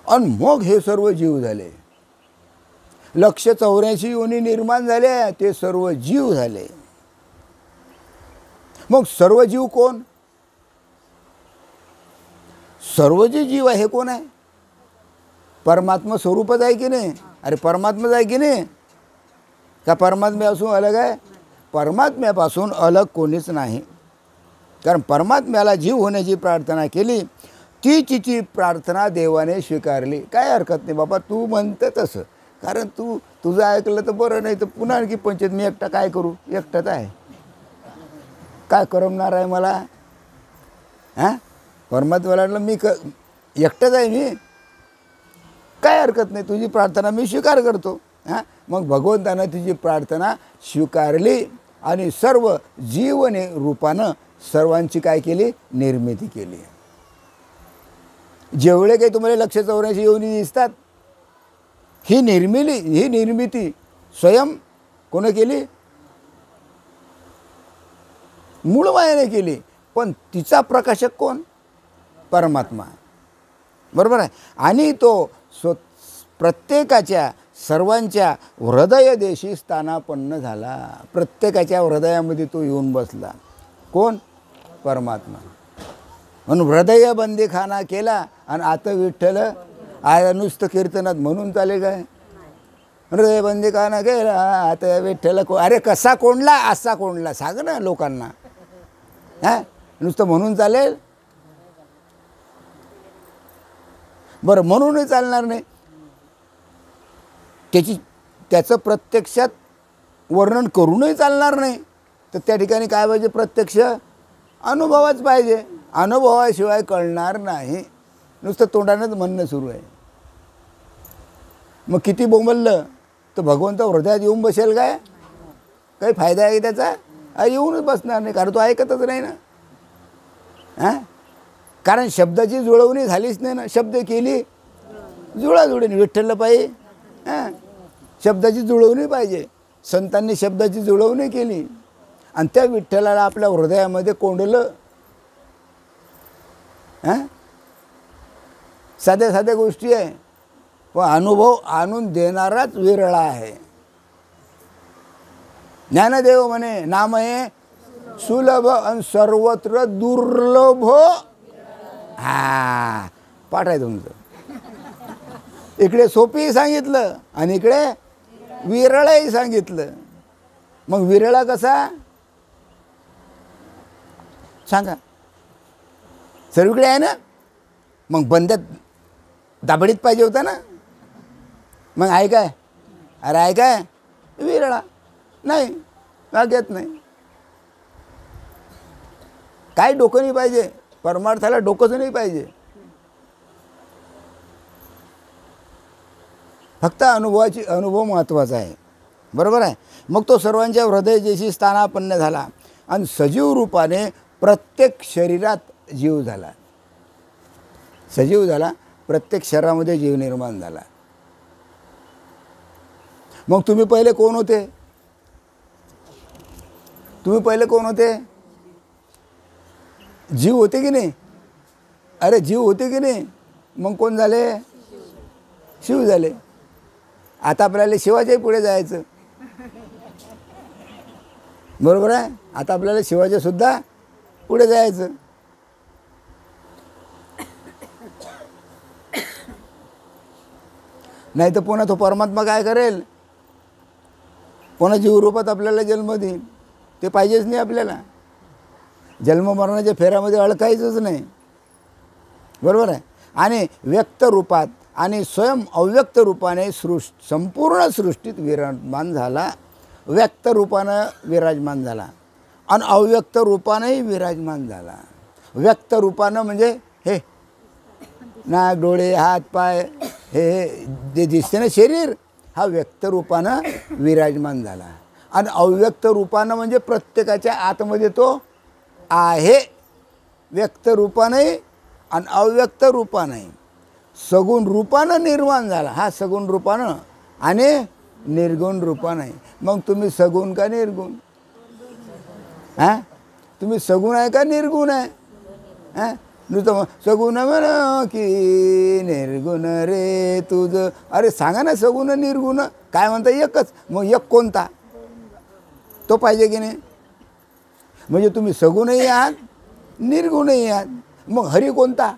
आणि मग हे सर्व जीव झाले. 184 योनी निर्माण झाल्या, ते सर्व जीव झाले. मग सर्व जीव कोण? सर्व जे जीव आहे हे कोण आहे? परमात्मा स्वरूपच आहे की नाही? अरे परमात्माच आहे की नाही? का परमात्म्यापासून अलग आहे? परमात्म्यापासून अलग कोणीच नाही. कारण परमात्म्याला जीव होण्याची प्रार्थना केली, तिची प्रार्थना देवाने स्वीकारली. काय हरकत नाही बाबा, तू म्हणतं तसं. कारण तुझं ऐकलं तर बरं, नाही तर पुन्हा आणखी पंचायत. मी एकटा काय करू? एकटाच आहे, काय करमणार आहे मला? हां, परमात्म्याला म्हटलं मी एकटाच आहे, मी काय हरकत नाही, तुझी प्रार्थना मी स्वीकार करतो. हां, मग भगवंतानं तिची प्रार्थना स्वीकारली आणि सर्व जीवने रूपानं सर्वांची काय केली? निर्मिती केली. जेवढे काही तुम्हाला 184 योनी दिसतात, ही निर्मिती स्वयं कोण केली? मूळ मायेने केली. पण तिचा प्रकाशक कोण? परमात्मा. बरोबर आहे. आणि तो प्रत्येकाच्या सर्वांच्या हृदयदेशी स्थानापन्न झाला. प्रत्येकाच्या हृदयामध्ये तो येऊन बसला. कोण? परमात्मा. म्हणून हृदय बंदीखाना केला. आणि आता विठ्ठल आज नुसतं कीर्तनात म्हणून चालेल काय? हृदय बंदीखाना केला आता विठ्ठल अरे कसा कोंडला? असा कोंडला. सांग ना लोकांना. हां, नुसतं म्हणून चालेल? बरं, म्हणूनही चालणार नाही. त्याचं प्रत्यक्षात वर्णन करूनही चालणार नाही. तर त्या ठिकाणी काय पाहिजे? प्रत्यक्ष अनुभवच पाहिजे. अनुभवाशिवाय कळणार नाही. नुसतं तोंडानंच म्हणणं सुरू आहे. मग किती बोंबललं तर भगवंत हृदयात येऊन बसेल काय? काही फायदा आहे त्याचा? येऊनच बसणार नाही, कारण तो ऐकतच नाही ना. हां, कारण शब्दाची जुळवणी झालीच नाही ना. शब्द केली जुळाजुळणी. विठ्ठलला पाहिजे हां, शब्दाची जुळवणी पाहिजे. संतांनी शब्दाची जुळवणी केली आणि त्या विठ्ठलाला आपल्या हृदयामध्ये कोंडलं. हां, साध्या गोष्टी आहे, पण अनुभव आणून देणाराच विरळा आहे. ज्ञानदेव म्हणे, नाम हे सुलभ आणि सर्वत्र दुर्लभ. हा पाठ आहे तुमचं. इकडे सोपी सांगितलं आणि इकडे विरळही सांगितलं. मग विरळा कसा सांगा? सर्वीकडे आहे ना. मग बंद्यात दाबडीत पाहिजे होता ना. मग आहे काय? अरे आहे काय? विरळा नाही, वाग्यात नाही. काय डोकं नाही पाहिजे? परमार्थाला डोकंच नाही पाहिजे. फक्त अनुभव महत्त्वाचा आहे. बरोबर आहे. मग तो सर्वांच्या हृदयदेशी स्थानापन्न झाला आणि सजीव रूपाने प्रत्येक शरीरात जीव झाला. सजीव झाला, प्रत्येक शरीरामध्ये जीव निर्माण झाला. मग तुम्ही पहिले कोण होते? जीव होते की नाही? अरे जीव होते की नाही? मग कोण झाले? शिव झाले. आता आपल्याला शिवाच्याही पुढे जायचं, बरोबर आहे. आता आपल्याला शिवाच्या सुद्धा पुढे जायचं. नाही तर पुन्हा तो परमात्मा काय करेल? पुन्हा जीवरूपात आपल्याला जन्म देईल. ते पाहिजेच नाही आपल्याला. जन्म मरणाच्या फेऱ्यामध्ये अडकायचंच नाही, बरोबर आहे. आणि व्यक्त रूपात आणि स्वयं अव्यक्त रूपाने संपूर्ण सृष्टीत विराजमान झाला. व्यक्त रूपानं विराजमान झाला आणि अव्यक्त रूपानंही विराजमान झाला. व्यक्त रूपानं म्हणजे हे नाक, डोळे, हात, पाय, हे जे दिसते ना शरीर, हा व्यक्त रूपानं विराजमान झाला. आणि अव्यक्त रूपानं म्हणजे प्रत्येकाच्या आतमध्ये तो आहे. व्यक्त रूपानंही आणि अव्यक्त रूपानंही सगुण रूपानं निर्माण झाला. हा सगुण रूपानं आणि निर्गुण रूपानं. मग तुम्ही सगुण का निर्गुण? हां, तुम्ही सगुण आहे का निर्गुण आहे? हां, नुसतं सगुण म्हण की निर्गुण रे तुझं. अरे सांगा ना, सगुण निर्गुण काय म्हणता? एकच. मग एक कोणता? तो पाहिजे की नाही? म्हणजे तुम्ही सगुणही आहात, निर्गुणही आहात. मग हरी कोणता?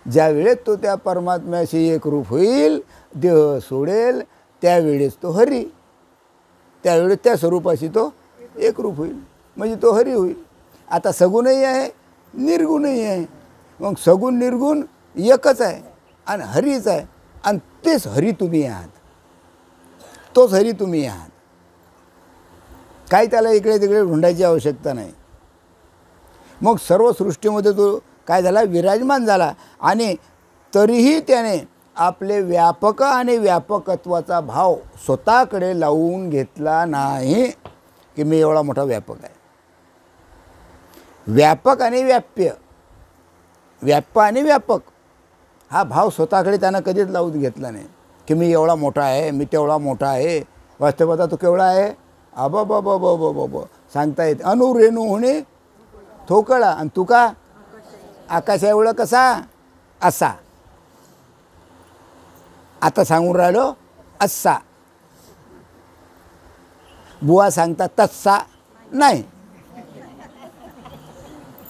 ज्या वेळेस तो त्या परमात्म्याशी एकरूप होईल, देह सोडेल, त्यावेळेस तो हरी. त्यावेळेस त्या स्वरूपाशी तो एकरूप होईल, म्हणजे तो हरी होईल. आता सगुणही आहे, निर्गुणही आहे. मग सगुण निर्गुण एकच आहे आणि हरीच आहे. आणि तेच हरी तुम्ही आहात, तोच हरी तुम्ही आहात. काही त्याला इकडे तिकडे ढुंढायची आवश्यकता नाही. मग सर्व सृष्टीमध्ये तो काय झाला? विराजमान झाला. आणि तरीही त्याने आपले व्यापक आणि व्यापकत्वाचा भाव स्वतःकडे लावून घेतला नाही की मी एवढा मोठा व्यापक आहे. व्यापक आणि व्याप्य, व्याप्य आणि व्यापक हा भाव स्वतःकडे त्यानं कधीच लावून घेतला नाही की मी एवढा मोठा आहे, मी तेवढा मोठा आहे. वास्तवता तो केवढा आहे? आबा बाबा बाबा बाबा सांगता येत. रेणू होणे थोकळा. आणि तू का? आकाशा एवढं कसा? असा. आता सांगून राहिलो असा. बुवा सांगतात तसा नाही.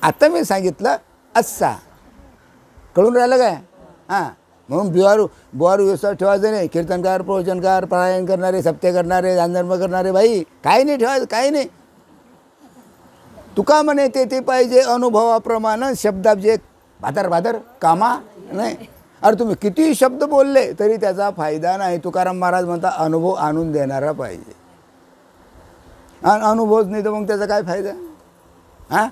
आता मी सांगितलं असा. कळून राहिलं काय? हां, म्हणून बुवारू व्यवस्था ठेवायचं नाही. कीर्तनकार, प्रवचनकार, पारायण करणारे, सप्ते करणारे, दानधर्म करणारे, बाई काही नाही ठेवायचं, काही नाही. तुका म्हणे ते पाहिजे अनुभवाप्रमाणे. शब्दाचे भादर कामा नाही. अरे तुम्ही किती शब्द बोलले तरी त्याचा फायदा नाही. तुकाराम महाराज म्हणता अनुभव आणून देणारा पाहिजे. आणि अनुभवच नाही तर मग त्याचा काय फायदा? हां,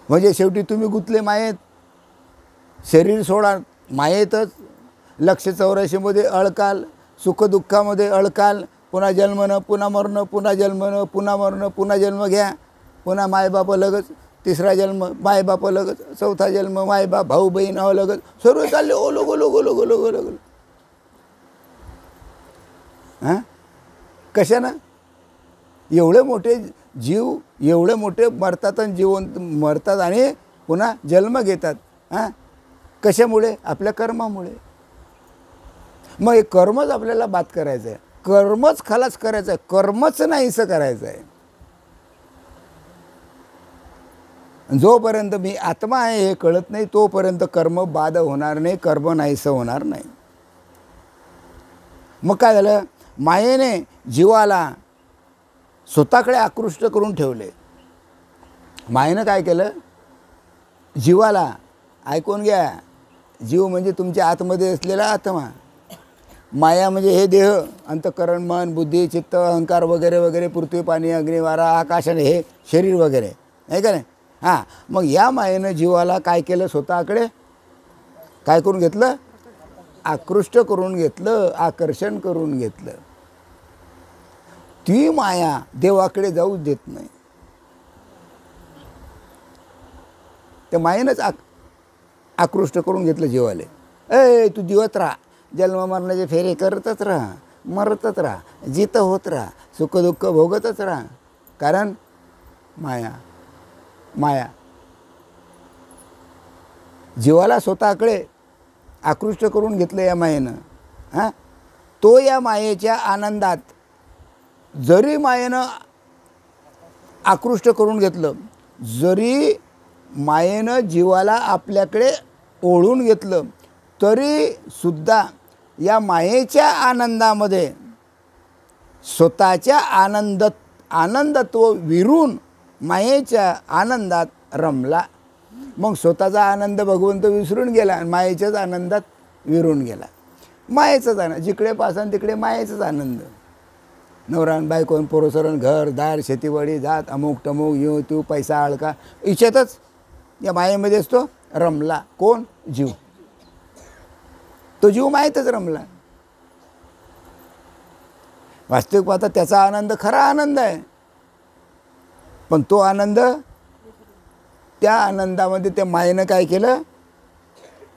म्हणजे शेवटी तुम्ही गुंतले मायेत. शरीर सोडा, मायेतच. लक्ष 84मध्ये अळकाल, सुखदुःखामध्ये अळकाल. पुन्हा जन्मनं, पुन्हा मरणं, पुन्हा जन्मनं, पुन्हा मरणं, पुन्हा जन्म घ्या, पुन्हा मायबाप लगच, तिसरा जन्म मायबाप लगच, चौथा जन्म मायबाप, भाऊ बहीण लगच, सर्व चालले ओलो गोलो गोलो गोलो गोलो गोलो. हां, कशानं? एवढे मोठे जीव, एवढे मोठे मरतात आणि जिवंत मरतात आणि पुन्हा जन्म घेतात. हां, कशामुळे? आपल्या कर्मामुळे. मग हे कर्मच आपल्याला बात करायचं आहे. कर्मच खलास करायचं आहे. कर्मच नाहीसं करायचं आहे. जोपर्यंत मी आत्मा आहे हे कळत नाही तोपर्यंत कर्म बाद होणार नाही, कर्म नाहीसं होणार नाही. मग काय झालं? मायेने जीवाला स्वतःकडे आकृष्ट करून ठेवले. मायेनं काय केलं? जीवाला, ऐकून घ्या, जीव म्हणजे तुमच्या आतमध्ये असलेला आत्मा. माया म्हणजे हे देह, अंतःकरण, मन, बुद्धी, चित्त, अहंकार वगैरे वगैरे, पृथ्वी, पाणी, अग्नी, वारा, आकाश आणि हे शरीर वगैरे, आहे का नाही? हां, मग या मायेनं जीवाला काय केलं? स्वतःकडे काय करून घेतलं? आकृष्ट करून घेतलं, आकर्षण करून घेतलं. ती माया देवाकडे जाऊच देत नाही. त्या मायेनंच आकृष्ट करून घेतलं जीवाले. तू जीवत राहा, जन्म मरणाचे फेरे करतच राहा, मरतच राहा, जित होत राहा, सुखदुःख भोगतच राहा. कारण माया, माया. जीवाला स्वतःकडे आकृष्ट करून घेतलं या मायेनं. हां, तो या मायेच्या आनंदात, जरी मायेनं आकृष्ट करून घेतलं, जरी मायेनं जीवाला आपल्याकडे ओढून घेतलं, तरी सुद्धा या मायेच्या आनंदामध्ये स्वतःच्या आनंदत्व विरून मायेच्या आनंदात रमला. मग स्वतःचा आनंद भगवंत विसरून गेला आणि मायेच्याच आनंदात विरून गेला. मायेचाच आनंद, जिकडे पासन तिकडे मायेचाच आनंद. नवरान बायकोन पोरोसरण घर दार शेतीवाडी जात अमुक टमुक येऊ तू पैसा अळका इच्छेतच या मायेमध्येच तो रमला. कोण? जीव. तो जीव मायेतच रमला. वास्तविक पाहता त्याचा आनंद खरा आनंद आहे, पण तो आनंद, त्या आनंदामध्ये त्या मायेनं काय केलं?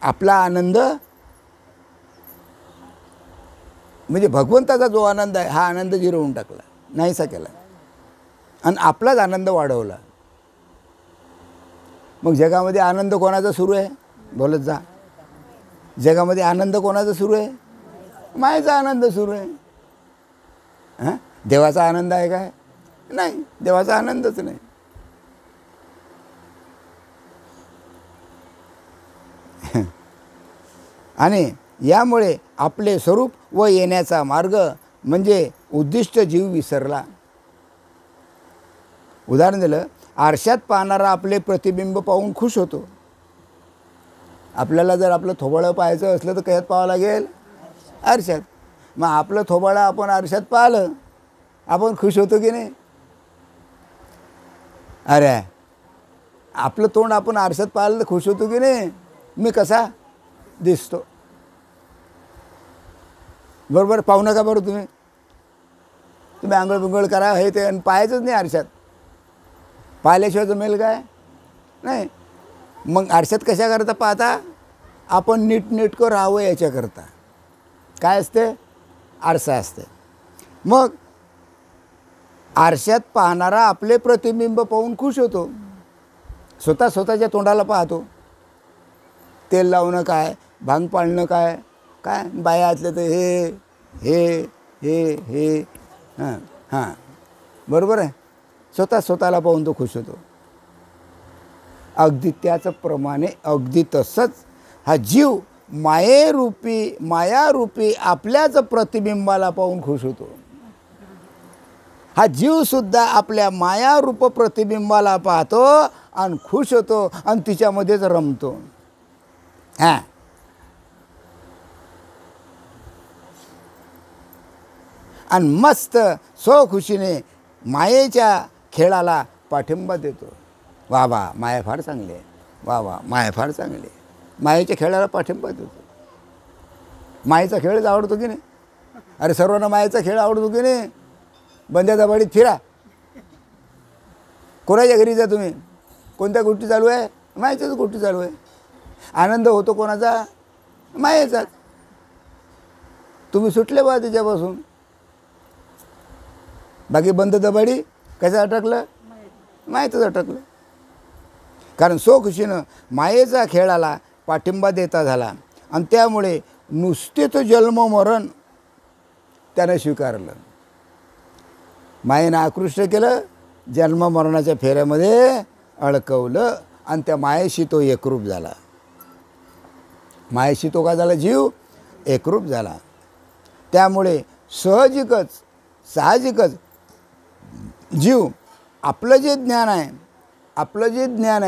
आपला आनंद म्हणजे भगवंताचा जो आनंद आहे हा आनंद जिरवून टाकला, नाहीसा केला आणि आपलाच आनंद वाढवला. मग जगामध्ये आनंद कोणाचा सुरू आहे? बोलत जा. जगामध्ये आनंद कोणाचा सुरू आहे? मायेचा आनंद सुरू आहे. हां, देवाचा आनंद आहे काय? नाही, देवाचा आनंदच नाही. आणि यामुळे आपले स्वरूप व येण्याचा मार्ग म्हणजे उद्दिष्ट जीव विसरला. उदाहरण दिलं, आरशात पाहणारा आपले प्रतिबिंब पाहून खुश होतो. आपल्याला जर आपलं थोबाळं पाहायचं असलं तर कशात पाहावं लागेल? आरशात. मग आपलं थोबाळं आपण आरशात पाहिलं, आपण खुश होतो की नाही? अरे, आपलं तोंड आपण आरशात पाहिलं तर खुश होतो की नाही? मी कसा दिसतो? बरोबर, पाहू नका बरं तुम्ही. तुम्ही आंघोळ बिंगोळ करा हे ते आणि पाहायचंच नाही आरशात. पाहिल्याशिवाय जमेल काय? नाही. मग आरशात कशाकरता पाहता? आपण नीटनेटकं राहावं याच्याकरता. काय असते? आरसा असते. मग आरशात पाहणारा आपले प्रतिबिंब पाहून खुश होतो. स्वतःच्या तोंडाला पाहतो. तेल लावणं काय, भांग पाळणं काय, काय बाया असल्या तर हे हे हे हे हां हां, बरोबर आहे. स्वतःला पाहून तो खुश होतो. अगदी त्याच प्रमाणे, अगदी तसंच हा जीव मायारूपी आपल्याच प्रतिबिंबाला पाहून खुश होतो. हा जीवसुद्धा आपल्या मायारूप प्रतिबिंबाला पाहतो आणि खुश होतो आणि तिच्यामध्येच रमतो. हां, आणि मस्त स्वखुशीने मायेच्या खेळाला पाठिंबा देतो. वा वा, माया फार चांगली आहे. वा वा, माया फार चांगली आहे. मायेच्या खेळाला पाठिंबा देतो. मायेचा खेळच आवडतो की नाही? अरे सर्वांना मायेचा खेळ आवडतो की नाही? बंद्या दबाडीत फिरा. कोणाच्या घरी जा तुम्ही, कोणत्या गोष्टी चालू आहे? मायेच्याच गोष्टी चालू आहे. आनंद होतो कोणाचा? मायेचाच. तुम्ही सुटले बा तिच्यापासून. बाकी बंद दबाडी कसं अटकलं? मायेतच अटकलं. कारण स्वखुशीनं मायेचा खेळाला पाठिंबा देता झाला आणि त्यामुळे नुसतेच जन्म मरण त्यानं स्वीकारलं. मायेनं आकृष्ट केलं, जन्म मरणाच्या फेऱ्यामध्ये अडकवलं आणि त्या मायेशी तो एकरूप झाला. मायेशी तो काय झाला? जीव एकरूप झाला. त्यामुळे साहजिकच जीव आपलं जे ज्ञान आहे,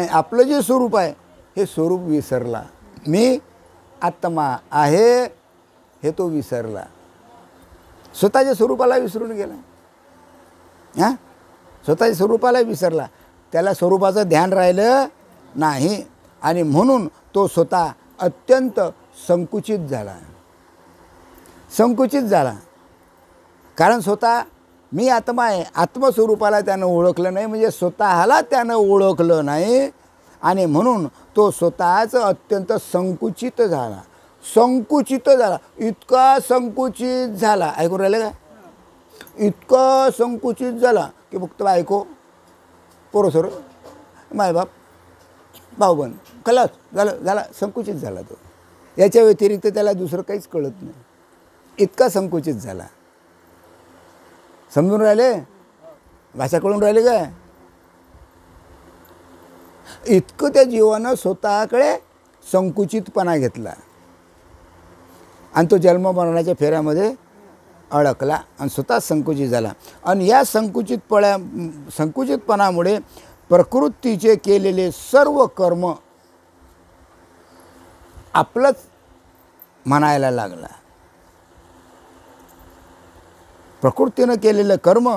आपलं जे स्वरूप आहे, हे स्वरूप विसरला. मी आत्मा आहे हे तो विसरला. स्वतःच्या स्वरूपाला विसरून गेला. हां, स्वतःच्या स्वरूपाला विसरला. त्याला स्वरूपाचं ध्यान राहिलं नाही आणि म्हणून तो स्वतः अत्यंत संकुचित झाला. कारण स्वतः मी आत्मा आहे, आत्मस्वरूपाला त्यानं ओळखलं नाही, म्हणजे स्वतःला त्यानं ओळखलं नाही आणि म्हणून तो स्वतःच अत्यंत संकुचित झाला. इतका संकुचित झाला. ऐकून राहिले का? इतका संकुचित झाला की फक्त बायको, पोरं सोरं, मायबाप, भाऊबंद खलास झाला संकुचित झाला तो. याच्या व्यतिरिक्त त्याला दुसरं काहीच कळत नाही, इतका संकुचित झाला. समजून राहिले? भाषा कळून राहिले काय? इतकं त्या जीवानं स्वतःकडे संकुचितपणा घेतला आणि तो जन्म मरणाच्या फेऱ्यामध्ये अडकला आणि स्वतः संकुचित झाला. आणि या संकुचितपणामुळे प्रकृतीचे केलेले सर्व कर्म आपलंच म्हणायला लागला. प्रकृतीनं केलेलं कर्म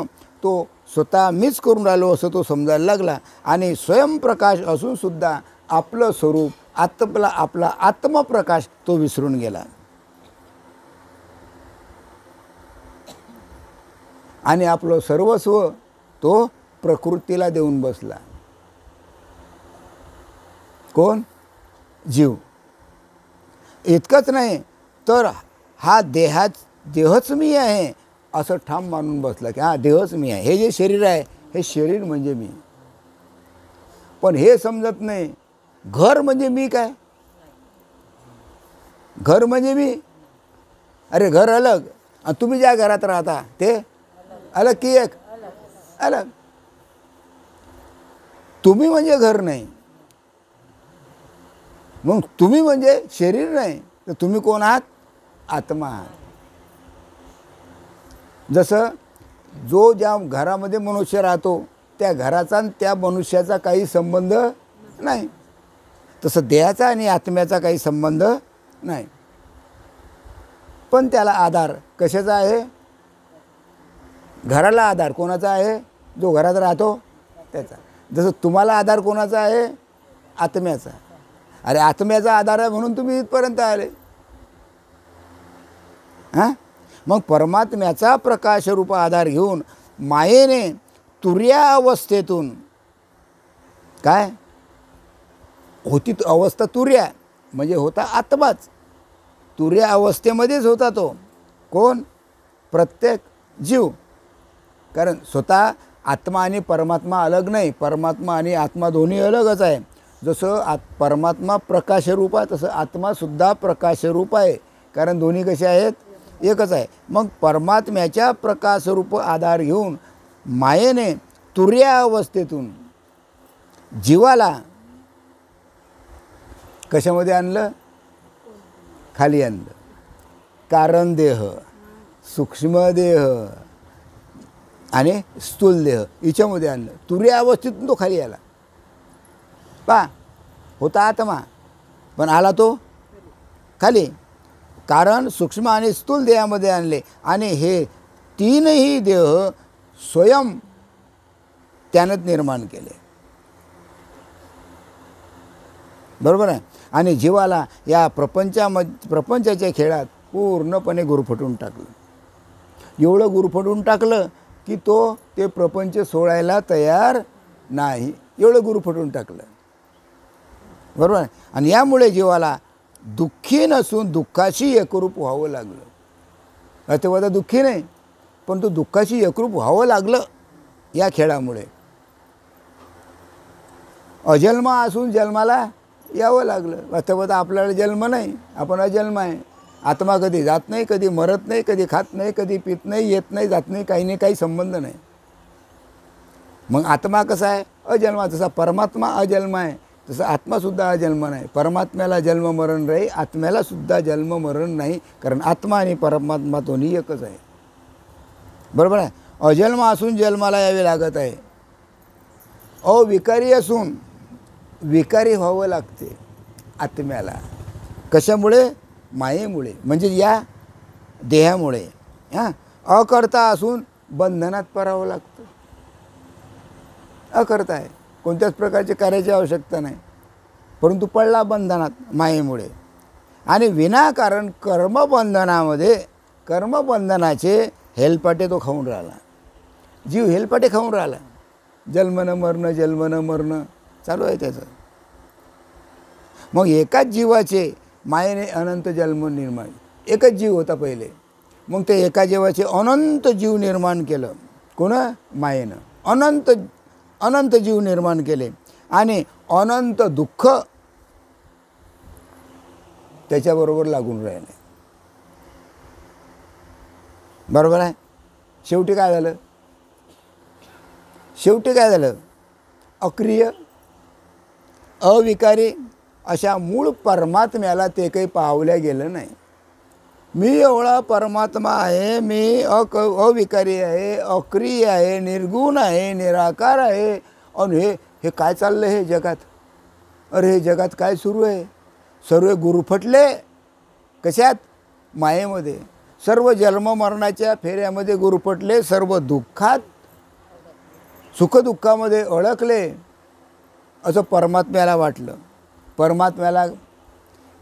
तो स्वतः मीच करून राहिलो असं तो समजायला लागला. आणि स्वयंप्रकाश असून सुद्धा आपलं स्वरूप आपला आत्मप्रकाश तो विसरून गेला. आणि आपलं सर्वस्व तो प्रकृतीला देऊन बसला. कोण? जीव. इतकंच नाही तर हा देहच मी आहे असं ठाम मानून बसला की हा देहच मी आहे. हे जे शरीर आहे हे शरीर म्हणजे मी. पण हे समजत नाही घर म्हणजे मी काय? घर म्हणजे मी? अरे घर अलग आणि तुम्ही ज्या घरात राहता ते अलग की एक अलग. तुम्ही म्हणजे घर नाही, मग तुम्ही म्हणजे शरीर नाही, तर तुम्ही कोण आहात? आत्मा आहात. जसं जो ज्या घरामध्ये मनुष्य राहतो त्या घराचा आणि त्या मनुष्याचा काही संबंध नाही, तसं देहाचा आणि आत्म्याचा काही संबंध नाही. पण त्याला आधार कशाचा आहे? घराला आधार कोणाचा आहे? जो घरात राहतो त्याचा. जसं तुम्हाला आधार कोणाचा आहे? आत्म्याचा. अरे आत्म्याचा आधार आहे म्हणून तुम्ही इथपर्यंत आले. हां, मग परमात्म्याचा प्रकाशरूप आधार घेऊन मायेने तुर्या अवस्थेतून काय होती अवस्था? तुर्या म्हणजे होता आत्माच. तुर्या अवस्थेमध्येच होता तो. कोण? प्रत्येक जीव. कारण स्वतः आत्मा आणि परमात्मा अलग नाही, परमात्मा आणि आत्मा दोन्ही अलगच आहे. जसं परमात्मा प्रकाशरूप आहे तसं आत्मासुद्धा प्रकाशरूप आहे. कारण दोन्ही कसे आहेत? एकच आहे. मग परमात्म्याच्या प्रकाशरूप आधार घेऊन मायेने तुर्या अवस्थेतून जीवाला कशामध्ये आणलं? खाली आणलं. कारण देह, सूक्ष्म देह आणि स्थूल देह हिच्यामध्ये आणलं. तुर्या अवस्थेतून तो खाली आला. पा होता आत्मा पण आला तो खाली. कारण सूक्ष्म आणि स्थूल देहामध्ये आणले आणि हे तीनही देह स्वयं त्यानंच निर्माण केले. बरोबर आहे. आणि जीवाला या प्रपंचाच्या खेळात पूर्णपणे गुरफटून टाकलं. एवढं गुरफटून टाकलं की तो ते प्रपंच सोडायला तयार नाही. एवढं गुरफटून टाकलं. बरोबर आहे. आणि यामुळे जीवाला दुःखी नसून दुःखाशी एकरूप व्हावं लागलं. तेव्हा तर दुःखी नाही पण तो दुःखाशी एकरूप व्हावं लागलं या खेळामुळे. अजन्मा असून जन्माला यावं लागलं. तेव्हा तर आपल्याला जन्म नाही, आपण अजन्म आहे. आत्मा कधी जात नाही, कधी मरत नाही, कधी खात नाही, कधी पित नाही, येत नाही, जात नाही, काही संबंध नाही. मग आत्मा कसा आहे? अजन्मा. जसा परमात्मा अजन्म आहे तसं आत्मासुद्धा अजन्म नाही. परमात्म्याला जन्म मरण नाही, आत्म्याला सुद्धा जन्म मरण नाही. कारण आत्मा आणि परमात्मा दोन्ही एकच आहे. बरोबर आहे. अजन्म असून जन्माला यावे लागत आहे. अविकारी असून विकारी व्हावं लागते आत्म्याला. कशामुळे? मायेमुळे, म्हणजे या देहामुळे. हां, अकर्ता असून बंधनात पडावं लागतं. अकर्ता आहे, कोणत्याच प्रकारचे कार्याची आवश्यकता नाही, परंतु पडला बंधनात मायेमुळे. आणि विनाकारण कर्मबंधनाचे हेलपाटे तो खाऊन राहिला. जीव हेलपाटे खाऊन राहिला. जन्मनं मरणं चालू आहे त्याचं. मग एकाच जीवाचे मायेने अनंत जन्म निर्माण. एकच जीव होता पहिले, मग ते एका जीवाचे अनंत जीव निर्माण केलं. कोण? मायेनं अनंत जीव निर्माण केले. आणि अनंत दुःख त्याच्याबरोबर लागून राहिले. बरोबर आहे. शेवटी काय झालं? अक्रिय अविकारी अशा मूळ परमात्म्याला ते काही पावल्या गेलं नाही. मी एवढा परमात्मा आहे, मी अविकारी आहे, अक्रिय आहे, निर्गुण आहे, निराकार आहे. आणि हे काय चाललं हे जगात? अरे हे जगात काय सुरू आहे? सर्व गुरुफटले कशात? मायेमध्ये. सर्व जन्ममरणाच्या फेऱ्यामध्ये गुरुफटले, सर्व दुःखात सुखदुःखामध्ये अडकले असं परमात्म्याला वाटलं.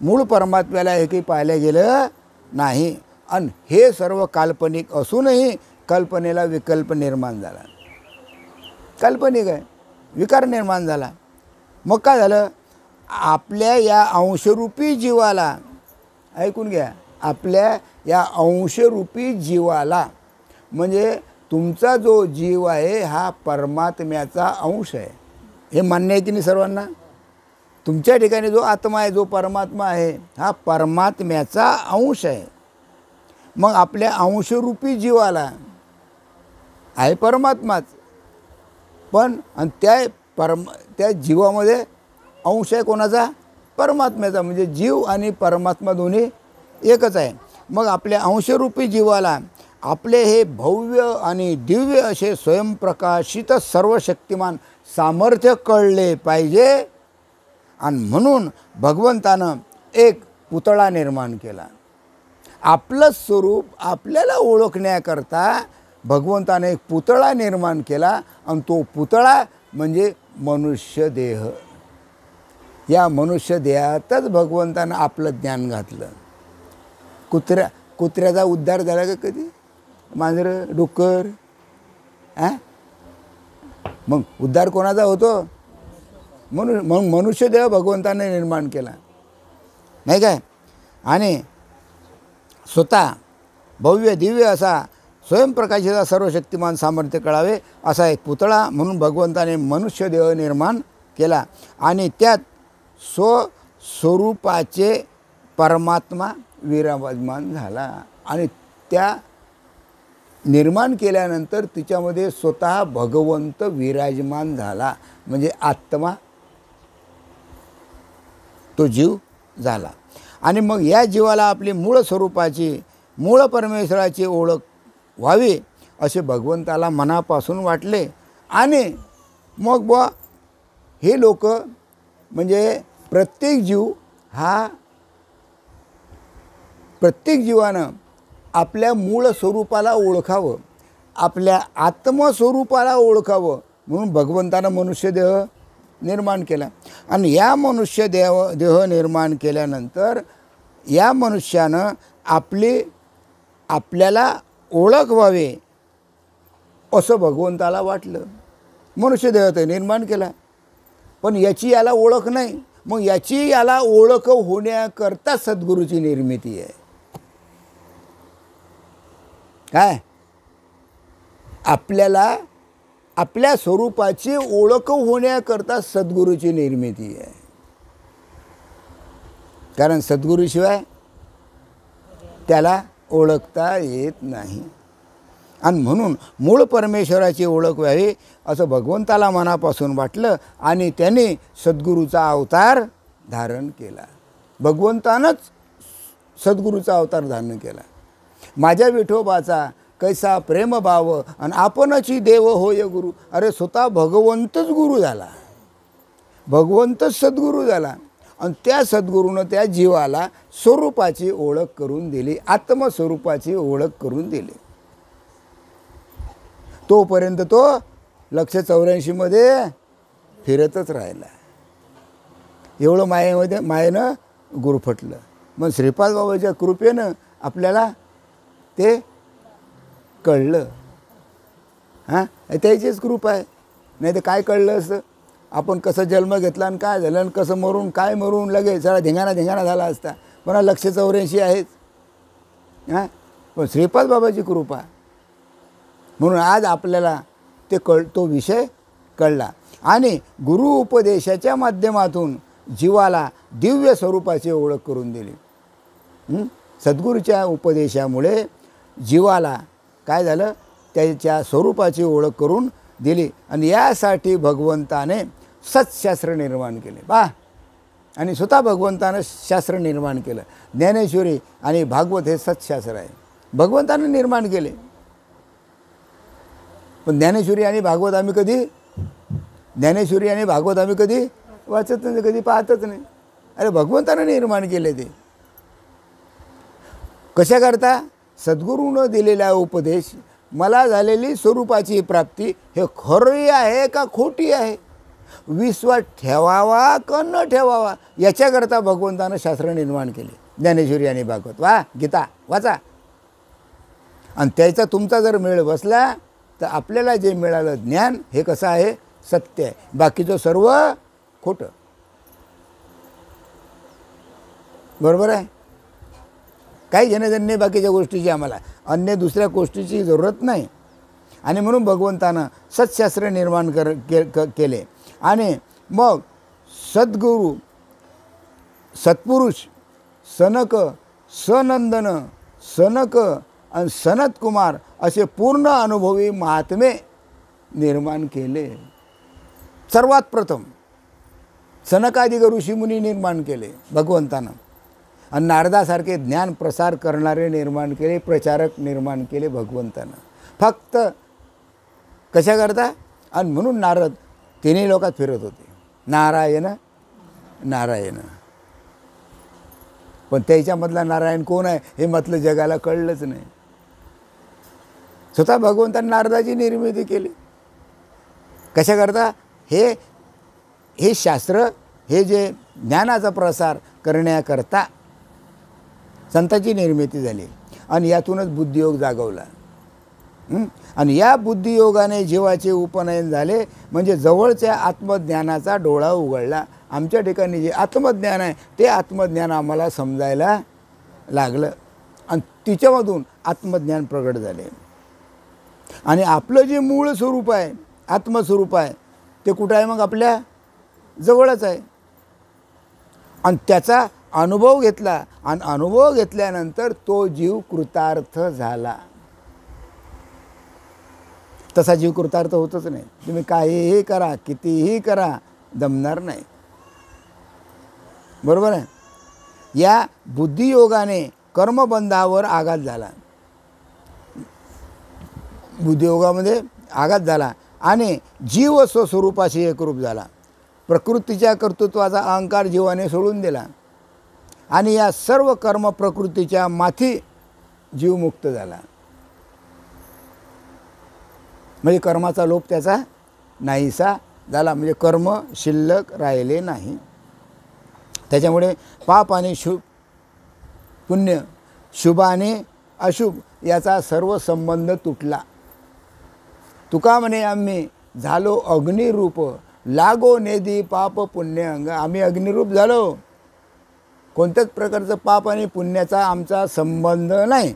मूळ परमात्म्याला हे काही पाहिलं गेलं नाही. आणि हे सर्व काल्पनिक असूनही कल्पनेला विकल्प निर्माण झाला. काल्पनिक आहे, विकार निर्माण झाला. मग काय झालं? आपल्या या अंशरूपी जीवाला, ऐकून घ्या, आपल्या या अंशरूपी जीवाला, म्हणजे तुमचा जो जीव आहे हा परमात्म्याचा अंश आहे. हे मान्य आहे की नाही सर्वांना? तुमच्या ठिकाणी जो आत्मा आहे, जो परमात्मा आहे, हा परमात्म्याचा अंश आहे. मग आपल्या अंशरूपी जीवाला आहे परमात्माच, पण आणि त्या जीवामध्ये अंश आहे कोणाचा? परमात्म्याचा. म्हणजे जीव आणि परमात्मा दोन्ही एकच आहे. मग आपल्या अंशरूपी जीवाला आपले हे भव्य आणि दिव्य असे स्वयंप्रकाशित सर्वशक्तिमान सामर्थ्य कळले पाहिजे. आणि म्हणून भगवंतानं एक पुतळा निर्माण केला. आपलं स्वरूप आपल्याला ओळखण्याकरता भगवंताने एक पुतळा निर्माण केला. आणि तो पुतळा म्हणजे मनुष्य देह. या मनुष्य देहातच भगवंतानं आपलं ज्ञान घातलं. कुत्र्याचा उद्धार झाला का कधी? मांजरं, डुक्कर, मग उद्धार कोणाचा होतो? मग मनुष्य देह भगवंताने निर्माण केला, नाही काय? आणि स्वतः भव्य दिव्य असा स्वयंप्रकाशाचा सर्वशक्तिमान सामर्थ्य कळावे असा एक पुतळा म्हणून भगवंताने मनुष्य देह निर्माण केला. आणि त्यात स्वस्वरूपाचे परमात्मा विराजमान झाला. आणि त्या निर्माण केल्यानंतर तिच्यामध्ये स्वतः भगवंत विराजमान झाला. म्हणजे आत्मा तो जीव झाला. आणि मग या जीवाला आपली मूळ स्वरूपाची, मूळ परमेश्वराची ओळख व्हावी असे भगवंताला मनापासून वाटले. आणि मग हे लोक म्हणजे प्रत्येक जीवानं आपल्या मूळ स्वरूपाला ओळखावं, आपल्या आत्मस्वरूपाला ओळखावं म्हणून भगवंतानं मनुष्य देह निर्माण केला. आणि या मनुष्य देह निर्माण केल्यानंतर या मनुष्यानं आपल्याला ओळख व्हावे असं भगवंताला वाटलं. मनुष्य देह तर निर्माण केला, पण याला ओळख नाही. मग याला ओळख होण्याकरता सद्गुरूची निर्मिती आहे. काय? आपल्याला आपल्या स्वरूपाची ओळख होण्याकरता सद्गुरूची निर्मिती आहे. कारण सद्गुरूशिवाय त्याला ओळखता येत नाही. आणि म्हणून मूळ परमेश्वराची ओळख व्हावी असं भगवंताला मनापासून वाटलं. आणि त्याने सद्गुरूचा अवतार धारण केला. भगवंतानंच सद्गुरूचा अवतार धारण केला. माझ्या विठोबाचा कैसा प्रेमभाव आणि आपणची देव होय गुरु. अरे स्वतः भगवंतच गुरु झाला, भगवंतच सद्गुरू झाला. आणि त्या सद्गुरूनं त्या जीवाला स्वरूपाची ओळख करून दिली, आत्मस्वरूपाची ओळख करून दिली. तोपर्यंत तो 184 फिरतच राहिला. एवढं मायेनं गुरफटलं. मग श्रीपाद बाबाच्या कृपेनं आपल्याला ते कळलं. त्याचीच कृपा आहे. नाही तर काय कळलं असतं? आपण कसं जन्म घेतला आणि काय झालं आणि कसं मरून लगेच सगळा धिंगाणा झाला असता. पण 184 आहेच. पण श्रीपाद बाबाची कृपा म्हणून आज आपल्याला तो विषय कळला. आणि गुरु उपदेशाच्या माध्यमातून जीवाला दिव्य स्वरूपाची ओळख करून दिली. सद्गुरूच्या उपदेशामुळे जीवाला काय झालं, त्याच्या स्वरूपाची ओळख करून दिली. आणि यासाठी भगवंताने सत्शास्त्र निर्माण केले. आणि स्वतः भगवंतानं शास्त्र निर्माण केलं. ज्ञानेश्वरी आणि भागवत हे सत्शास्त्र आहे, भगवंताने निर्माण केले. पण ज्ञानेश्वरी आणि भागवत आम्ही कधी वाचत नाही, कधी पाहतच नाही. अरे भगवंतानं निर्माण केले ते. कशा करता? सद्गुरूनं दिलेला उपदेश, मला झालेली स्वरूपाची प्राप्ती हे खरी आहे का खोटी आहे, विश्वास ठेवावा का न ठेवावा, याच्याकरता भगवंतानं शास्त्र निर्माण केले. ज्ञानेश्वरी आणि भागवत, गीता वाचा. आणि त्याचा तुमचा जर मेळ बसला तर आपल्याला जे मिळालं ज्ञान हे कसं आहे, सत्य आहे, बाकीचं सर्व खोटं. बरोबर आहे? काही घेणं नाही बाकीच्या गोष्टीची, आम्हाला अन्य दुसऱ्या गोष्टीची जरूरत नाही. आणि म्हणून भगवंतानं सत्शास्त्र निर्माण केले. आणि मग सद्गुरू, सत्पुरुष सनक, सनंदन, सनक आणि सनत कुमार असे पूर्ण अनुभवी महात्मे निर्माण केले. सर्वात प्रथम सनकादिक ऋषीमुनी निर्माण केले भगवंतानं. आणि नारदासारखे ज्ञान प्रसार करणारे निर्माण केले, प्रचारक निर्माण केले भगवंतानं. फक्त कशा करता? आणि म्हणून नारद तिन्ही लोकात फिरत होते, नारायण नारायण. पण त्याच्यामधला नारायण कोण आहे हे म्हटलं जगाला कळलंच नाही. स्वतः भगवंतांनी नारदाची निर्मिती केली. कशा करता? हे शास्त्र, हे जे ज्ञानाचा प्रसार करण्याकरता संतांची निर्मिती झाली. आणि यातूनच बुद्धियोग जागवला. आणि या बुद्धियोगाने जीवाचे उपनयन झाले, म्हणजे जवळच्या आत्मज्ञानाचा डोळा उघडला. आमच्या ठिकाणी जे आत्मज्ञान आहे ते आत्मज्ञान आम्हाला समजायला लागलं. आणि तिच्यामधून आत्मज्ञान प्रगट झाले. आणि आपलं जे मूळ स्वरूप आहे, आत्मस्वरूप आहे, ते कुठं आहे? मग आपल्या जवळच आहे. आणि त्याचा अनुभव घेतला. आणि अनुभव घेतल्यानंतर तो जीव कृतार्थ झाला. तसा जीव कृतार्थ होतच नाही. तुम्ही काहीही करा, कितीही करा, जमणार नाही. बरोबर आहे? या बुद्धियोगाने कर्मबंधावर आघात झाला. बुद्धियोगामध्ये आघात झाला आणि जीव स्वस्वरूपाशी एकरूप झाला. प्रकृतीच्या कर्तृत्वाचा अहंकार जीवाने सोडून दिला. आणि या सर्व कर्म प्रकृतीच्या माथी जीव मुक्त झाला. म्हणजे कर्माचा लोप त्याचा नाहीसा झाला. म्हणजे कर्म शिल्लक राहिले नाही. त्याच्यामुळे पाप आणि पुण्य, शुभ आणि अशुभ याचा सर्व संबंध तुटला. तुका म्हणे आम्ही झालो अग्निरूप, लागो नेदी पाप पुण्य अंग. आम्ही अग्निरूप झालो. कोणत्याच प्रकारचं पाप आणि पुण्याचा आमचा संबंध नाही,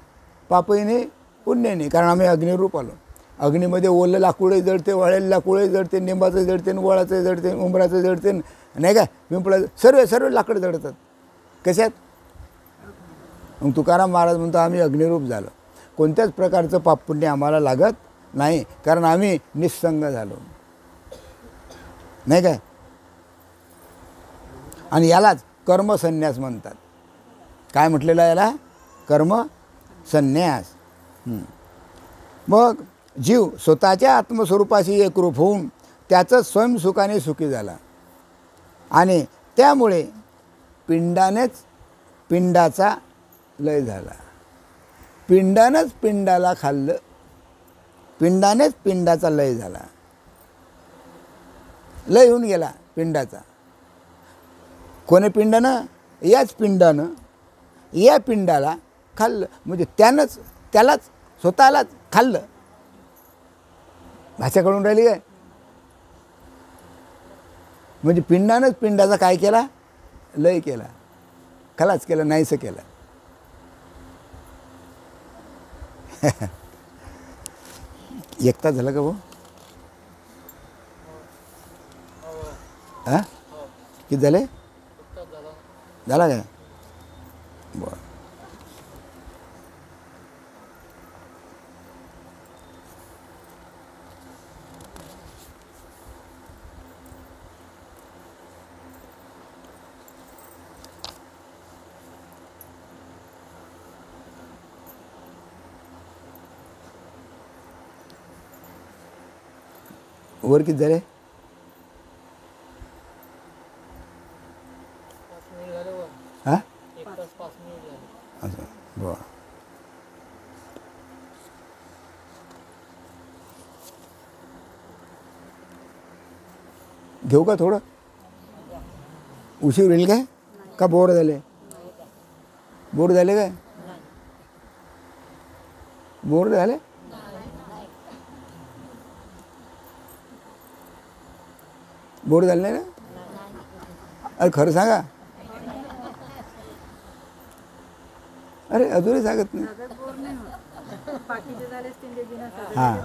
पापही नाही पुण्य नाही, कारण आम्ही अग्निरूप आलो. अग्नीमध्ये ओलं लाकूडही जळते, वाळलेलं लाकूडही जळते, निंबाचं जळते, वळाचं जळते, उंबराचं जळते, नाही का, पिंपळाचं, सर्व लाकडं जळतात. कशात? मग तुकाराम महाराज म्हणतो आम्ही अग्निरूप झालो. कोणत्याच प्रकारचं पाप पुण्य आम्हाला लागत नाही, कारण आम्ही निस्संग झालो, नाही काय. आणि यालाच कर्मसन्यास म्हणतात. काय म्हटलेलं याला? कर्मसन्यास. मग जीव स्वतःच्या आत्मस्वरूपाशी एकरूप होऊन त्याचं स्वयंसुखाने सुखी झाला. आणि त्यामुळे पिंडानेच पिंडाचा लय झाला. पिंडानंच पिंडाला खाल्लं, पिंडानेच पिंडाचा लय झाला. लय होऊन गेला पिंडाचा. कोणी पिंडानं? याच पिंडानं या पिंडाला खाल्लं, म्हणजे त्यालाच स्वतःलाच खाल्लं. भाषा कळून राहिली काय? म्हणजे पिंडानंच पिंडाचा काय केला? लय केला, खलास केला, नाहीसं केला. एक तास झाला का भाऊ? हां किती झाले? झाला काय? बरं. वर किती झाले? हां असं बरं. घेऊ का थोडं? उशीर होईल काय? का बोर झाले? बोर झाले काय? बोर झाले? बोर झाले नाही ना? अरे खरं सांगा. अरे अजूनही सांगत नाही. हां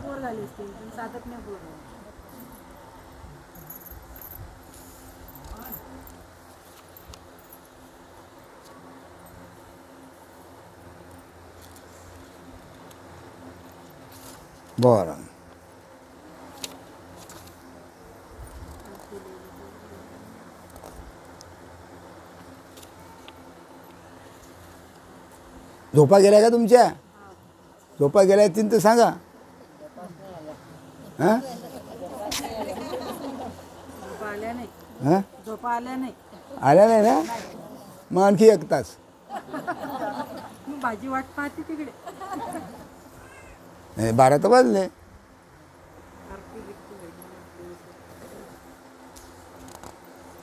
बरं. झोपा गेल्या का तुमच्या? झोपा गेल्या असतील तर सांगा. हां हां झोपा आल्या नाही. आल्या नाही ना? मग आणखी 1 तास. भाजी वाट पाहते तिकडे. नाही 12 तर वाजले.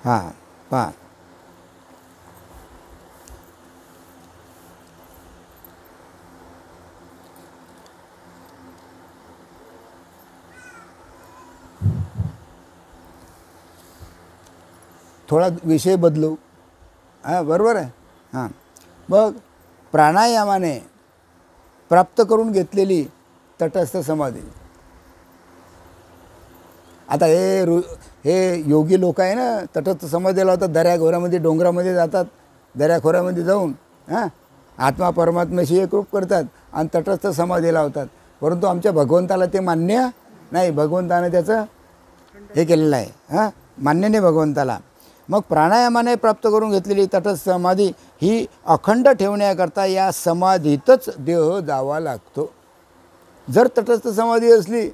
हां पहा थोडा विषय बदलू. हां बरोबर आहे. हां मग प्राणायामाने प्राप्त करून घेतलेली तटस्थ समाधी. आता हे योगी लोक आहे ना, तटस्थ समाधीला होतात. दऱ्याखोऱ्यामध्ये डोंगरामध्ये जातात. दऱ्याखोऱ्यामध्ये जाऊन हां आत्मा परमात्म्याशी एकरूप करतात आणि तटस्थ समाधीला होतात. परंतु आमच्या भगवंताला ते मान्य नाही. भगवंताने त्याचं हे केलेलं आहे. हां मान्य नाही भगवंताला. मग प्राणायामाने प्राप्त करून घेतलेली तटस्थ समाधी ही अखंड ठेवण्याकरता या समाधीतच देह जावा लागतो. जर तटस्थ समाधी असली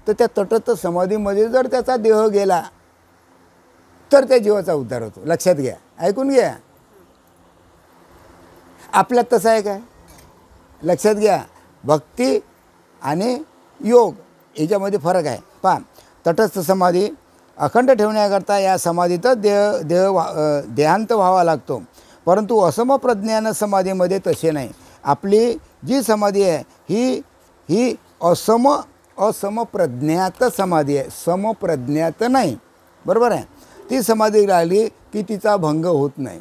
तर त्या तटस्थ समाधीमध्ये जर त्याचा देह गेला तर त्या जीवाचा उद्धार होतो. लक्षात घ्या, ऐकून घ्या. आपल्यात तसं आहे काय? लक्षात घ्या. भक्ती आणि योग याच्यामध्ये फरक आहे. पहा तटस्थ समाधी अखंड ठेवण्याकरता या समाधीतच देहांत व्हावा लागतो. परंतु असमप्रज्ञान समाधीमध्ये तसे नाही. आपली जी समाधी आहे ही असमप्रज्ञात समाधी आहे. समप्रज्ञात नाही. बरोबर आहे. ती समाधी राहिली की तिचा भंग होत नाही.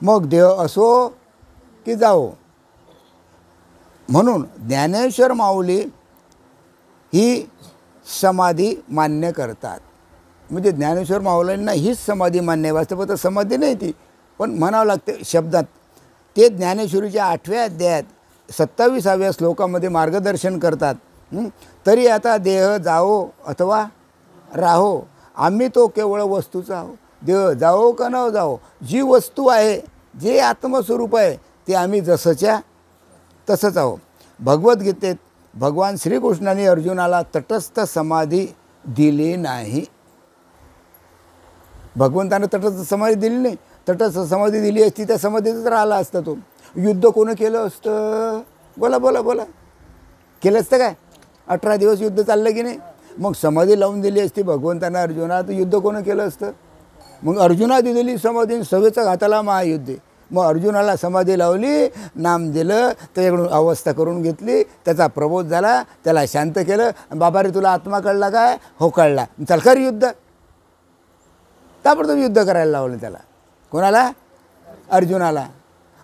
मग देह असो की जाओ. म्हणून ज्ञानेश्वर माऊली ही समाधी मान्य करतात. म्हणजे ज्ञानेश्वर माऊलींना हीच समाधी मान्य आहे. वास्तवात समाधी नाही ती, पण म्हणावं लागते शब्दात. ते ज्ञानेश्वरीच्या 8व्या अध्यायात 27व्या श्लोकामध्ये मार्गदर्शन करतात. तरी आता देह जाओ अथवा राहो, आम्ही तो केवळ वस्तूचा आहो. देह जाओ का न जाओ, जी वस्तू आहे, जे आत्मस्वरूप आहे, ते आम्ही जसंच्या तसंच आहो. भगवद्गीतेत भगवान श्रीकृष्णाने अर्जुनाला तटस्थ समाधी दिली नाही. भगवंतानं तटस्थ समाधी दिली नाही. तटस्थ समाधी दिली असती त्या समाधीतच राहिला असता तो. युद्ध कोण केलं असतं? बोला बोला बोला. केलं असतं काय? 18 दिवस युद्ध चाललं की नाही? मग समाधी लावून दिली असती भगवंतानं अर्जुनाला, तर युद्ध कोण केलं असतं? मग अर्जुना दिलेली समाधी सवेचा घाताला महायुद्ध. मग अर्जुनाला समाधी लावली, नाम दिलं, त्याच्याकडून अवस्था करून घेतली, त्याचा प्रबोध झाला, त्याला शांत केलं. बाबा रे तुला आत्मा कळला काय? हो कळला. चल कर युद्ध. ताबडतोब युद्ध करायला लावलं त्याला. कोणाला? अर्जुनाला.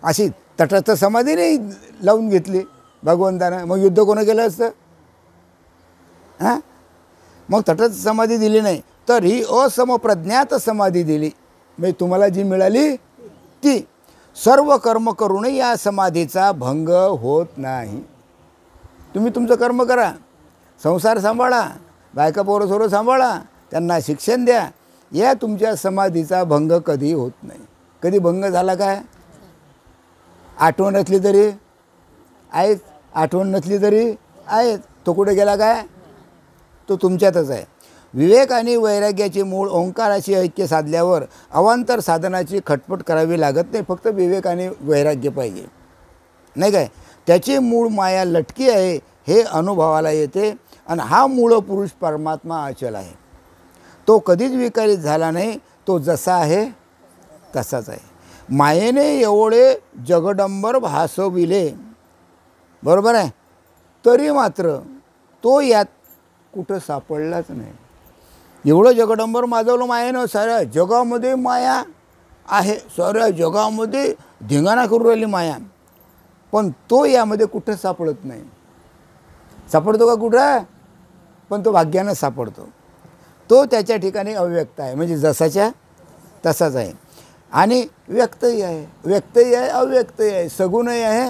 अशी तटस्थ समाधी नाही लावून घेतली भगवंतानं. मग युद्ध कोण केलं असतं? हां मग तटस्थ समाधी दिली नाही, तर ही असमप्रज्ञात समाधी दिली. म्हणजे तुम्हाला जी मिळाली ती. सर्व कर्म करूनही या समाधीचा भंग होत नाही. तुम्ही तुमचं कर्म करा, संसार सांभाळा, बायका पोरं सोरं सांभाळा, त्यांना शिक्षण द्या, या तुमच्या समाधीचा भंग कधी होत नाही. कधी भंग झाला काय? आठवण असली तरी आहेच, आठवण नसली तरी आहेच. तो कुठे गेला काय? तो तुमच्यातच आहे. विवेक आणि वैराग्याचे मूळ ओंकाराशी ऐक्य साधल्यावर अवांतर साधनाची खटपट करावी लागत नाही. फक्त विवेक आणि वैराग्य पाहिजे, नाही काय? त्याची मूळ माया लटकी आहे हे अनुभवाला येते. आणि हा मूळ पुरुष परमात्मा अचल आहे. तो कधीच विकारित झाला नाही. तो जसा आहे तसाच आहे. मायेने एवढे जगडंबर भासविले, बरोबर आहे, तरी मात्र तो यात कुठं सापडलाच नाही. एवढं जगडंबर माजवलं मायेनं. साऱ्या जगामध्ये माया आहे, साऱ्या जगामध्ये धिंगाणा करून राहिली माया, पण तो यामध्ये कुठं सापडत नाही. सापडतो का कुठं? पण तो भाग्यानं सापडतो. तो त्याच्या ठिकाणी अव्यक्त आहे, म्हणजे जसाच्या तसाच आहे. आणि व्यक्तही आहे, व्यक्तही आहे, अव्यक्तही आहे, सगुणही आहे,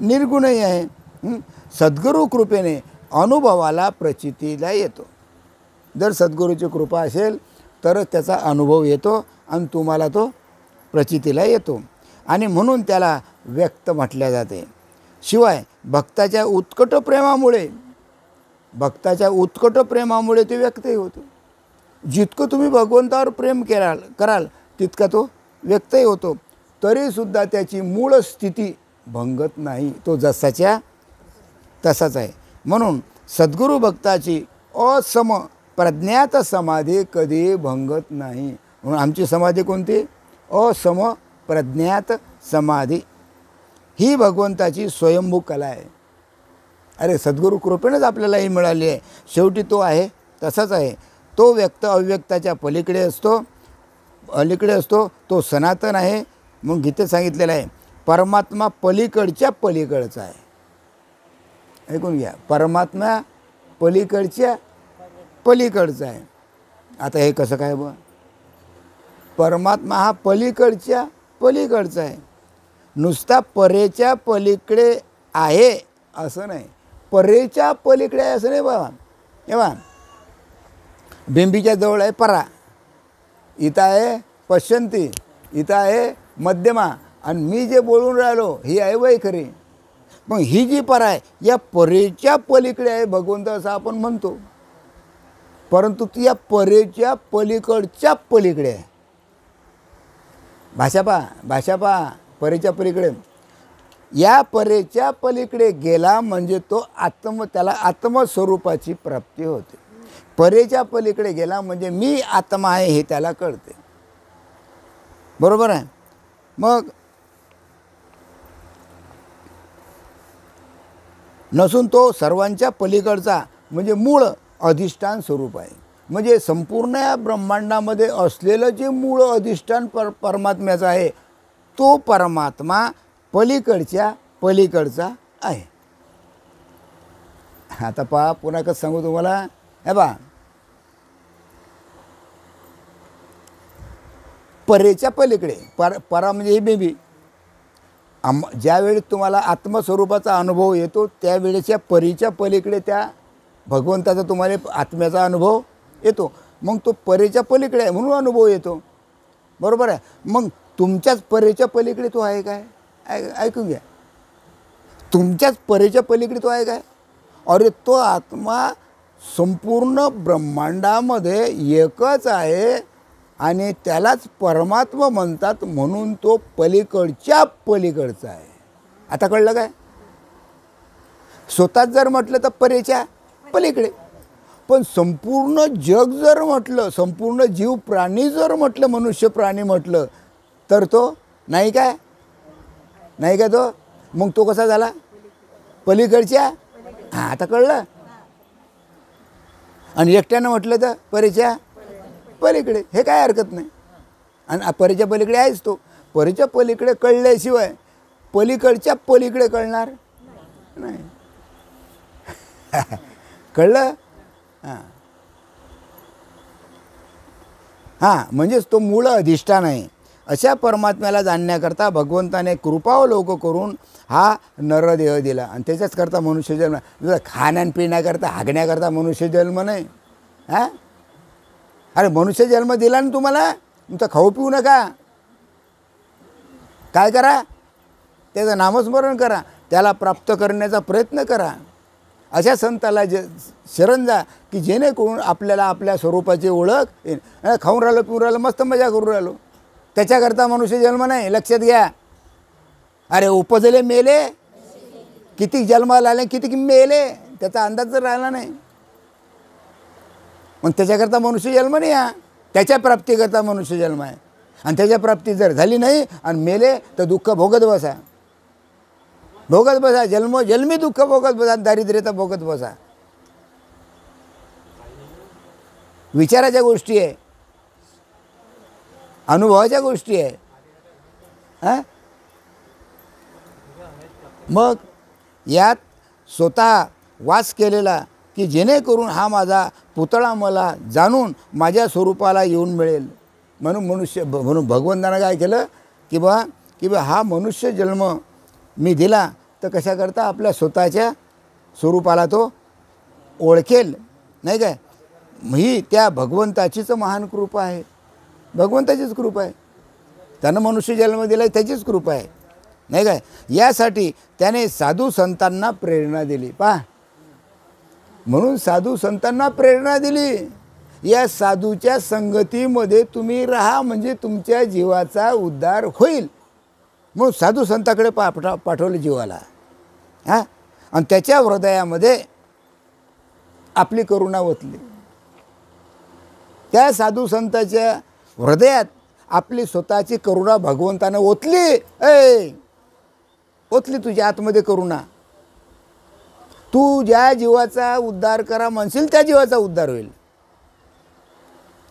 निर्गुणही आहे. सद्गुरू कृपेने अनुभवाला प्रचितीला येतो. जर सद्गुरूची कृपा असेल तरच त्याचा अनुभव येतो आणि तुम्हाला तो प्रचितीला येतो. आणि म्हणून त्याला व्यक्त म्हटले जाते. शिवाय भक्ताच्या उत्कट प्रेमामुळे ते व्यक्तही होतो. जितकं तुम्ही भगवंतावर प्रेम कराल तितका तो व्यक्तही होतो. तरीसुद्धा त्याची मूळ स्थिती भंगत नाही. तो जसाच्या तसाच आहे. म्हणून सद्गुरू भक्ताची असम प्रज्ञात समाधी कधी भंगत नाही. म्हणून आमची समाधी कोणती? असम प्रज्ञात समाधी. ही भगवंताची स्वयंभू कला आहे. अरे सद्गुरू कृपेनंच आपल्याला ही मिळाली आहे. शेवटी तो आहे तसाच आहे. तो व्यक्त अव्यक्ताच्या पलीकडे असतो. तो सनातन आहे. मग गीतेत सांगितलेलं आहे, परमात्मा पलीकडच्या पलीकडचा आहे. ऐकून घ्या, परमात्मा पलीकडच्या पलीकडचा आहे. आता हे कसं काय बा? परमात्मा हा पलीकडच्या पलीकडचा आहे. नुसता परेच्या पलीकडे आहे असं नाही, परेच्या पलीकडे आहे असं नाही बाबा. हे बा, बिंबीच्या जवळ आहे परा, इथं आहे पश्चंती, इथं आहे मध्यमा, आणि मी जे बोलून राहिलो ही आहे वैखरी. मग ही जी परा आहे या परेच्या पलीकडे आहे भगवंत असं आपण म्हणतो, परंतु ती या परेच्या पलीकडच्या पलीकडे आहे. भाषा पहा, परेच्या पलीकडे. या परेच्या पलीकडे गेला म्हणजे तो त्याला आत्मस्वरूपाची प्राप्ती होते. परेच्या पलीकडे गेला म्हणजे मी आत्मा आहे हे त्याला कळते. बरोबर आहे. मग नसून तो सर्वांच्या पलीकडचा म्हणजे मूळ अधिष्ठान स्वरूप आहे. म्हणजे संपूर्ण या ब्रह्मांडामध्ये असलेलं जे मूळ अधिष्ठान परमात्म्याचं आहे, तो परमात्मा पलीकडच्या पलीकडचा आहे. आता पहा, पुन्हा कसं सांगू तुम्हाला. हे पहा, परेच्या पलीकडे, परा म्हणजे ही बेबी. ज्यावेळी तुम्हाला आत्मस्वरूपाचा अनुभव येतो त्यावेळेच्या परीच्या पलीकडे त्या भगवंताचा तुम्हाला आत्म्याचा अनुभव येतो. मग तो परेच्या पलीकडे आहे म्हणून अनुभव येतो. बरोबर आहे. मग तुमच्याच परेच्या पलीकडे तो आहे काय? ऐकून घ्या, तुमच्याच परेच्या पलीकडे तो आहे काय? अरे तो आत्मा संपूर्ण ब्रह्मांडामध्ये एकच आहे आणि त्यालाच परमात्मा म्हणतात, म्हणून तो पलीकडच्या पलीकडचा आहे. आता कळलं काय? स्वतःच जर म्हटलं तर परेच्या पलीकडे, पण संपूर्ण जग जर म्हटलं, संपूर्ण जीव प्राणी जर म्हटलं, मनुष्य प्राणी म्हटलं, तर तो नाही काय? नाही का तो? मग तो कसा झाला? पलीकडच्या. हां, आता कळलं. आणि एकट्यानं म्हटलं तर परेच्या पलीकडे, हे काय हरकत नाही. आणि परेच्या पलीकडे आहेच तो. परेच्या पलीकडे कळल्याशिवाय पलीकडच्या पलीकडे कळणार नाही. कळलं? हां. हां, म्हणजेच तो मूळ अधिष्ठान आहे. अशा परमात्म्याला जाणण्याकरता भगवंताने कृपावलोकन करून हा नरदेह दिला आणि त्याच्याच करता मनुष्य जन्म. खाण्या पिण्याकरता हागण्याकरता मनुष्य जन्म नाही. हां, अरे मनुष्य जन्म दिला ना तुम्हाला, तुमचा खाऊ पिऊ नका. काय करा, त्याचं नामस्मरण करा, त्याला प्राप्त करण्याचा प्रयत्न करा. अशा संताला शरण जा की जेणेकरून आपल्याला आपल्या स्वरूपाची ओळख येईल. खाऊन राहिलो पिऊन राहिलो मस्त मजा करून राहिलो, त्याच्याकरता मनुष्य जन्म नाही. लक्षात घ्या. अरे उपजले मेले, किती जन्माला आले किती मेले, त्याचा अंदाज जर राहिला नाही मग त्याच्याकरता मनुष्य जन्म नाही. हा त्याच्या प्राप्तीकरता मनुष्य जन्म आहे. आणि त्याच्या प्राप्ती जर झाली नाही आणि मेले तर दुःख भोगत बसा, भोगत बसा. जन्मी दुःख भोगत बसा, दारिद्र्यता भोगत बसा. विचाराच्या गोष्टी आहे, अनुभवाच्या गोष्टी आहे. हां, मग यात स्वतः वास केलेला की जेणेकरून हा माझा पुतळा मला जाणून माझ्या स्वरूपाला येऊन मिळेल. म्हणून भगवंतानं काय केलं की बा हा मनुष्य जन्म मी दिला तर कशाकरता आपल्या स्वतःच्या स्वरूपाला तो ओळखेल, नाही काय. ही त्या भगवंताचीच महान कृपा आहे, भगवंताचीच कृपा आहे. त्यानं मनुष्य जन्म दिला त्याचीच कृपा आहे, नाही काय. यासाठी त्याने साधू संतांना प्रेरणा दिली. पहा, म्हणून साधू संतांना प्रेरणा दिली. या साधूच्या संगतीमध्ये तुम्ही राहा म्हणजे तुमच्या जीवाचा उद्धार होईल. म्हणून साधू संताकडे पाठवलं जीवाला. हां, आणि त्याच्या हृदयामध्ये आपली करुणा ओतली. त्या साधू संताच्या हृदयात आपली स्वतःची करुणा भगवंतानं ओतली. ओतली तुझ्या आतमध्ये करुणा. तू ज्या जीवाचा उद्धार करा म्हणशील त्या जीवाचा उद्धार होईल.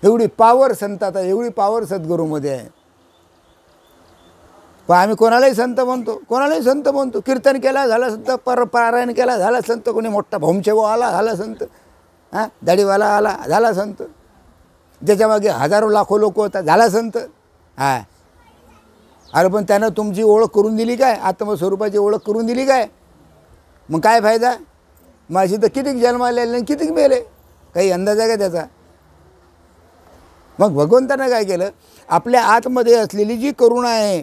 एवढी पावर संतात आहे, एवढी पावर सद्गुरूमध्ये आहे. पण आम्ही कोणालाही संत म्हणतो, कीर्तन केला झाला संत, पारायण केला झाला संत, कोणी मोठा भौमचेवा आला झाला संत, हां दाढीवाला आला झाला संत, ज्याच्यामागे हजारो लाखो लोक होतात झाला संत. हां, अरे पण त्यानं तुमची ओळख करून दिली काय, आत्मस्वरूपाची ओळख करून दिली काय. मग काय फायदा. माझी तर कितीक जन्माला आले आणि कितीक मेले, काही अंदाज आहे का त्याचा. मग भगवंतानं काय केलं, आपल्या आतमध्ये असलेली जी करुणा आहे,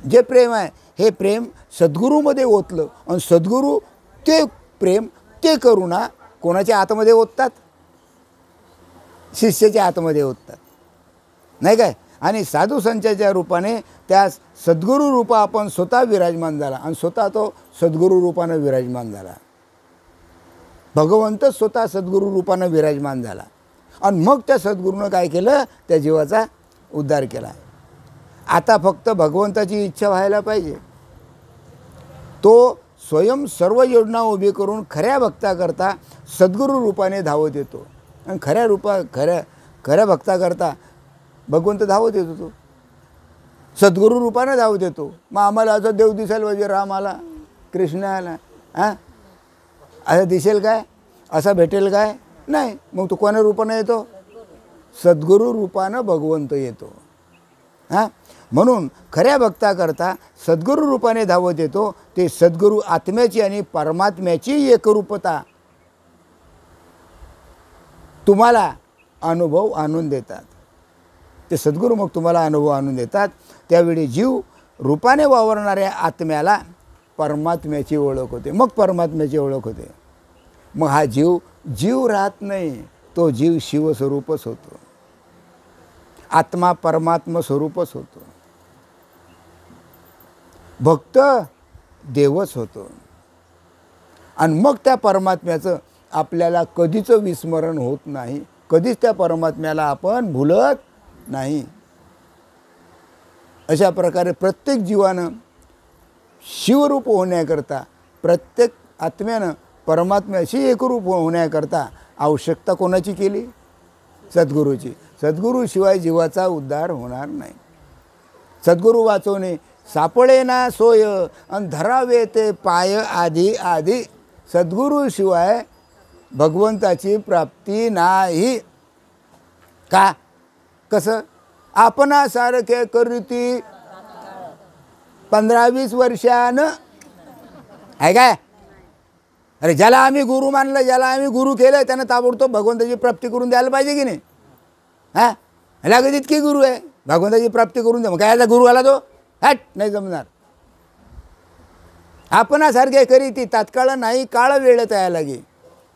जे प्रेम आहे, हे प्रेम सद्गुरूमध्ये ओतलं. आणि सद्गुरू ते प्रेम ते करुणा कोणाच्या आतमध्ये ओततात, शिष्याच्या आतमध्ये ओततात, नाही काय. आणि साधू संतांच्या रूपाने त्या सद्गुरू रूपा आपण स्वतः विराजमान झाला आणि स्वतः तो सद्गुरू रूपानं विराजमान झाला. भगवंत स्वतः सद्गुरू रूपानं विराजमान झाला. आणि मग त्या सद्गुरूनं काय केलं, त्या जीवाचा उद्धार केला. आता फक्त भगवंताची इच्छा व्हायला पाहिजे. तो स्वयं सर्व योजना उभी करून खऱ्या भक्ताकरता सद्गुरू रूपाने धावत येतो. आणि खऱ्या भक्ताकरता भगवंत धावत येतो, तो सद्गुरू रूपाने धावत येतो. मग आम्हाला असं देव दिसेल पाहिजे, राम आला, कृष्ण आला, हां असं दिसेल काय, असं भेटेल काय, नाही. मग तो कोणा रूपानं येतो, सद्गुरू रूपानं भगवंत येतो. हां, म्हणून खऱ्या भक्ताकरता सद्गुरू रूपाने धावत येतो. ते सद्गुरू आत्म्याची आणि परमात्म्याची एकरूपता तुम्हाला अनुभव आणून देतात. ते सद्गुरू मग तुम्हाला अनुभव आणून देतात. त्यावेळी जीव रूपाने वावरणाऱ्या आत्म्याला परमात्म्याची ओळख होते. मग परमात्म्याची ओळख होते. मग हा जीव राहत नाही, तो जीव शिवस्वरूपच होतो, आत्मा परमात्मा स्वरूपच होतो, भक्त देवच होतो. आणि मग त्या परमात्म्याचं आपल्याला कधीच विस्मरण होत नाही, कधीच त्या परमात्म्याला आपण भुलत नाही. अशा प्रकारे प्रत्येक जीवानं शिवरूप होण्याकरता, प्रत्येक आत्म्यानं परमात्म्याशी एकरूप होण्याकरता आवश्यकता कोणाची केली, सद्गुरूची. सद्गुरूशिवाय जीवाचा उद्धार होणार नाही. सद्गुरू वाचवणे सापळे ना सोय आणि धरावे ते पाय आधी आधी. सद्गुरूशिवाय भगवंताची प्राप्ती नाही. का, कसं? आपणासारखे करीती 15-20 वर्षानं आहे काय? अरे ज्याला आम्ही गुरु मानलं, ज्याला आम्ही गुरु केलं, त्यानं ताबडतोब भगवंताची प्राप्ती करून द्यायला पाहिजे की नाही? हां, लागत इतकी गुरु आहे, भगवंताची प्राप्ती करून द्या. मग काय याचा गुरु आला तो? हट, नाही जमणार. आपणासारखे करीती तात्काळ नाही, काळ वेळेत यायला लागे.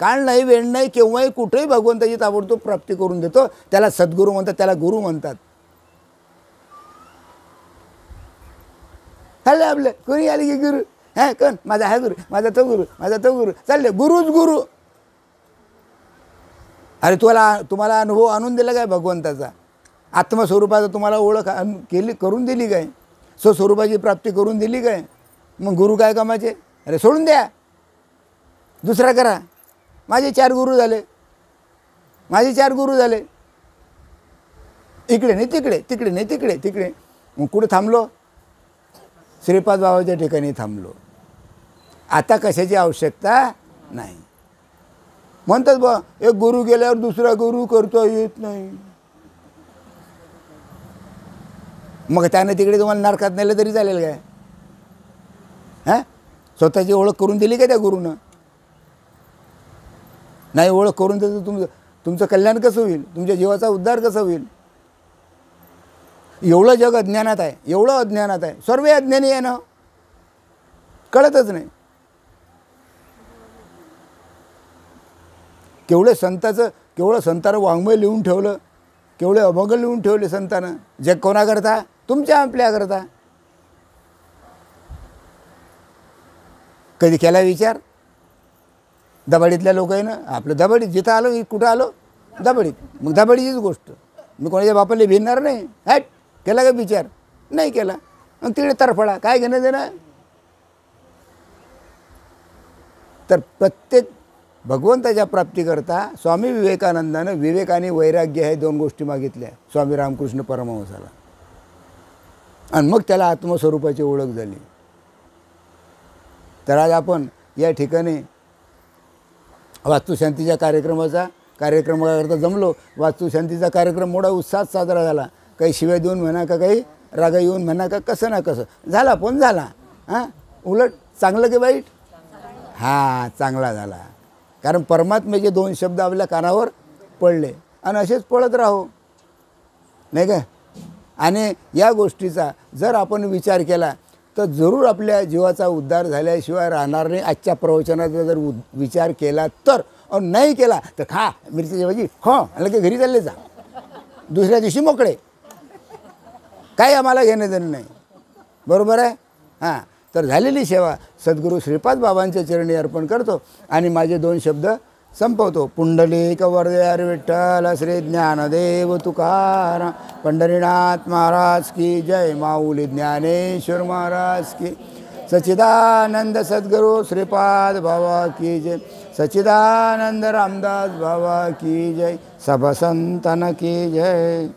काळ नाही, वेळ नाही, केव्हाही कुठेही भगवंताची ताबडतोब प्राप्ती करून देतो. त्याला सद्गुरू म्हणतात, त्याला गुरु म्हणतात. चालले आपलं कोणी आले की गुरु, हां कोण? माझा हा गुरु, माझा तो गुरु, माझा तो गुरु, चालले गुरुच गुरु. अरे तुम्हाला अनुभव आणून दिला काय भगवंताचा? आत्मस्वरूपाचा तुम्हाला ओळख केली, करून दिली काय? स्वस्वरूपाची प्राप्ती करून दिली काय? मग गुरु काय कामाचे? अरे सोडून द्या, दुसरा करा. माझे 4 गुरु झाले, माझे 4 गुरु झाले. इकडे नाही तिकडे, तिकडे नाही तिकडे, तिकडे. मग कुठे थांबलो? श्रीपाद बाबाच्या ठिकाणी थांबलो. आता कशाची आवश्यकता नाही. म्हणतात बा एक गुरु गेल्यावर दुसरा गुरु करता येत नाही. मग त्याने तिकडे तुम्हाला नरकात नेलं तरी चालेल काय? हां, स्वतःची ओळख करून दिली का त्या गुरुनं? नाही ओळख करून देतो तुमचं कल्याण कसं होईल? तुमच्या जीवाचा उद्धार कसा होईल? एवढं जग अज्ञानात आहे, एवढं अज्ञानात आहे. सर्व अज्ञानी आहे ना, कळतच नाही. केवढं संतानं वाङ्मय लिहून ठेवलं, केवढे अभंग लिहून ठेवले संतानं. जग कोणाकरता? तुमच्या आपल्याकरता. कधी केला विचार? दबाडीतल्या लोक आहे ना, आपलं दबाडीत जिथं आलो, कुठं आलो? दबाडीत. मग दबाडीचीच गोष्ट. मी कोणाच्या बापाला भिनणार नाही. हॅट, केला का विचार? नाही केला. मग तिकडे तरफडा, काय घेणं देणं? तर प्रत्येक भगवंताच्या प्राप्तीकरता स्वामी विवेकानंदानं विवेक आणि वैराग्य हे 2 गोष्टी मागितल्या स्वामी रामकृष्ण परमहंसाला. आणि मग त्याला आत्मस्वरूपाची ओळख झाली. तर आज आपण या ठिकाणी वास्तुशांतीच्या कार्यक्रमाकरता जमलो. वास्तुशांतीचा कार्यक्रम मोठा उत्साहात साजरा झाला. काही शिव्या देऊन म्हणा का, काही रागा येऊन म्हणा का, कसं ना कसं झाला, पण झाला. हां, उलट चांगलं की वाईट? हां, चांगला झाला. कारण परमात्म्याचे 2 शब्द आपल्या कानावर पडले आणि असेच पळत राहो, नाही का? आणि या गोष्टीचा जर आपण विचार केला तर जरूर आपल्या जीवाचा उद्धार झाल्याशिवाय राहणार नाही. आजच्या प्रवचनाचा जर विचार केला तर, नाही केला तर खा मिरची भाजी, हो लगे घरी चालले जा, दुसऱ्या दिवशी मोकळे. काही आम्हाला घेणं देणं नाही. बरोबर आहे? हां, तर झालेली सेवा सद्गुरू श्रीपाद बाबांच्या चरणी अर्पण करतो आणि माझे 2 शब्द संपवतो. पुंडलिक वरदे विठ्ठल श्री ज्ञानदेव तुकाराम. पंढरीनाथ महाराज की जय. माऊली ज्ञानेश्वर महाराज की. सच्चिदानंद सद्गुरू श्रीपाद बाबा की जय. सच्चिदानंद रामदास बाबा की जय. सब संतन की जय.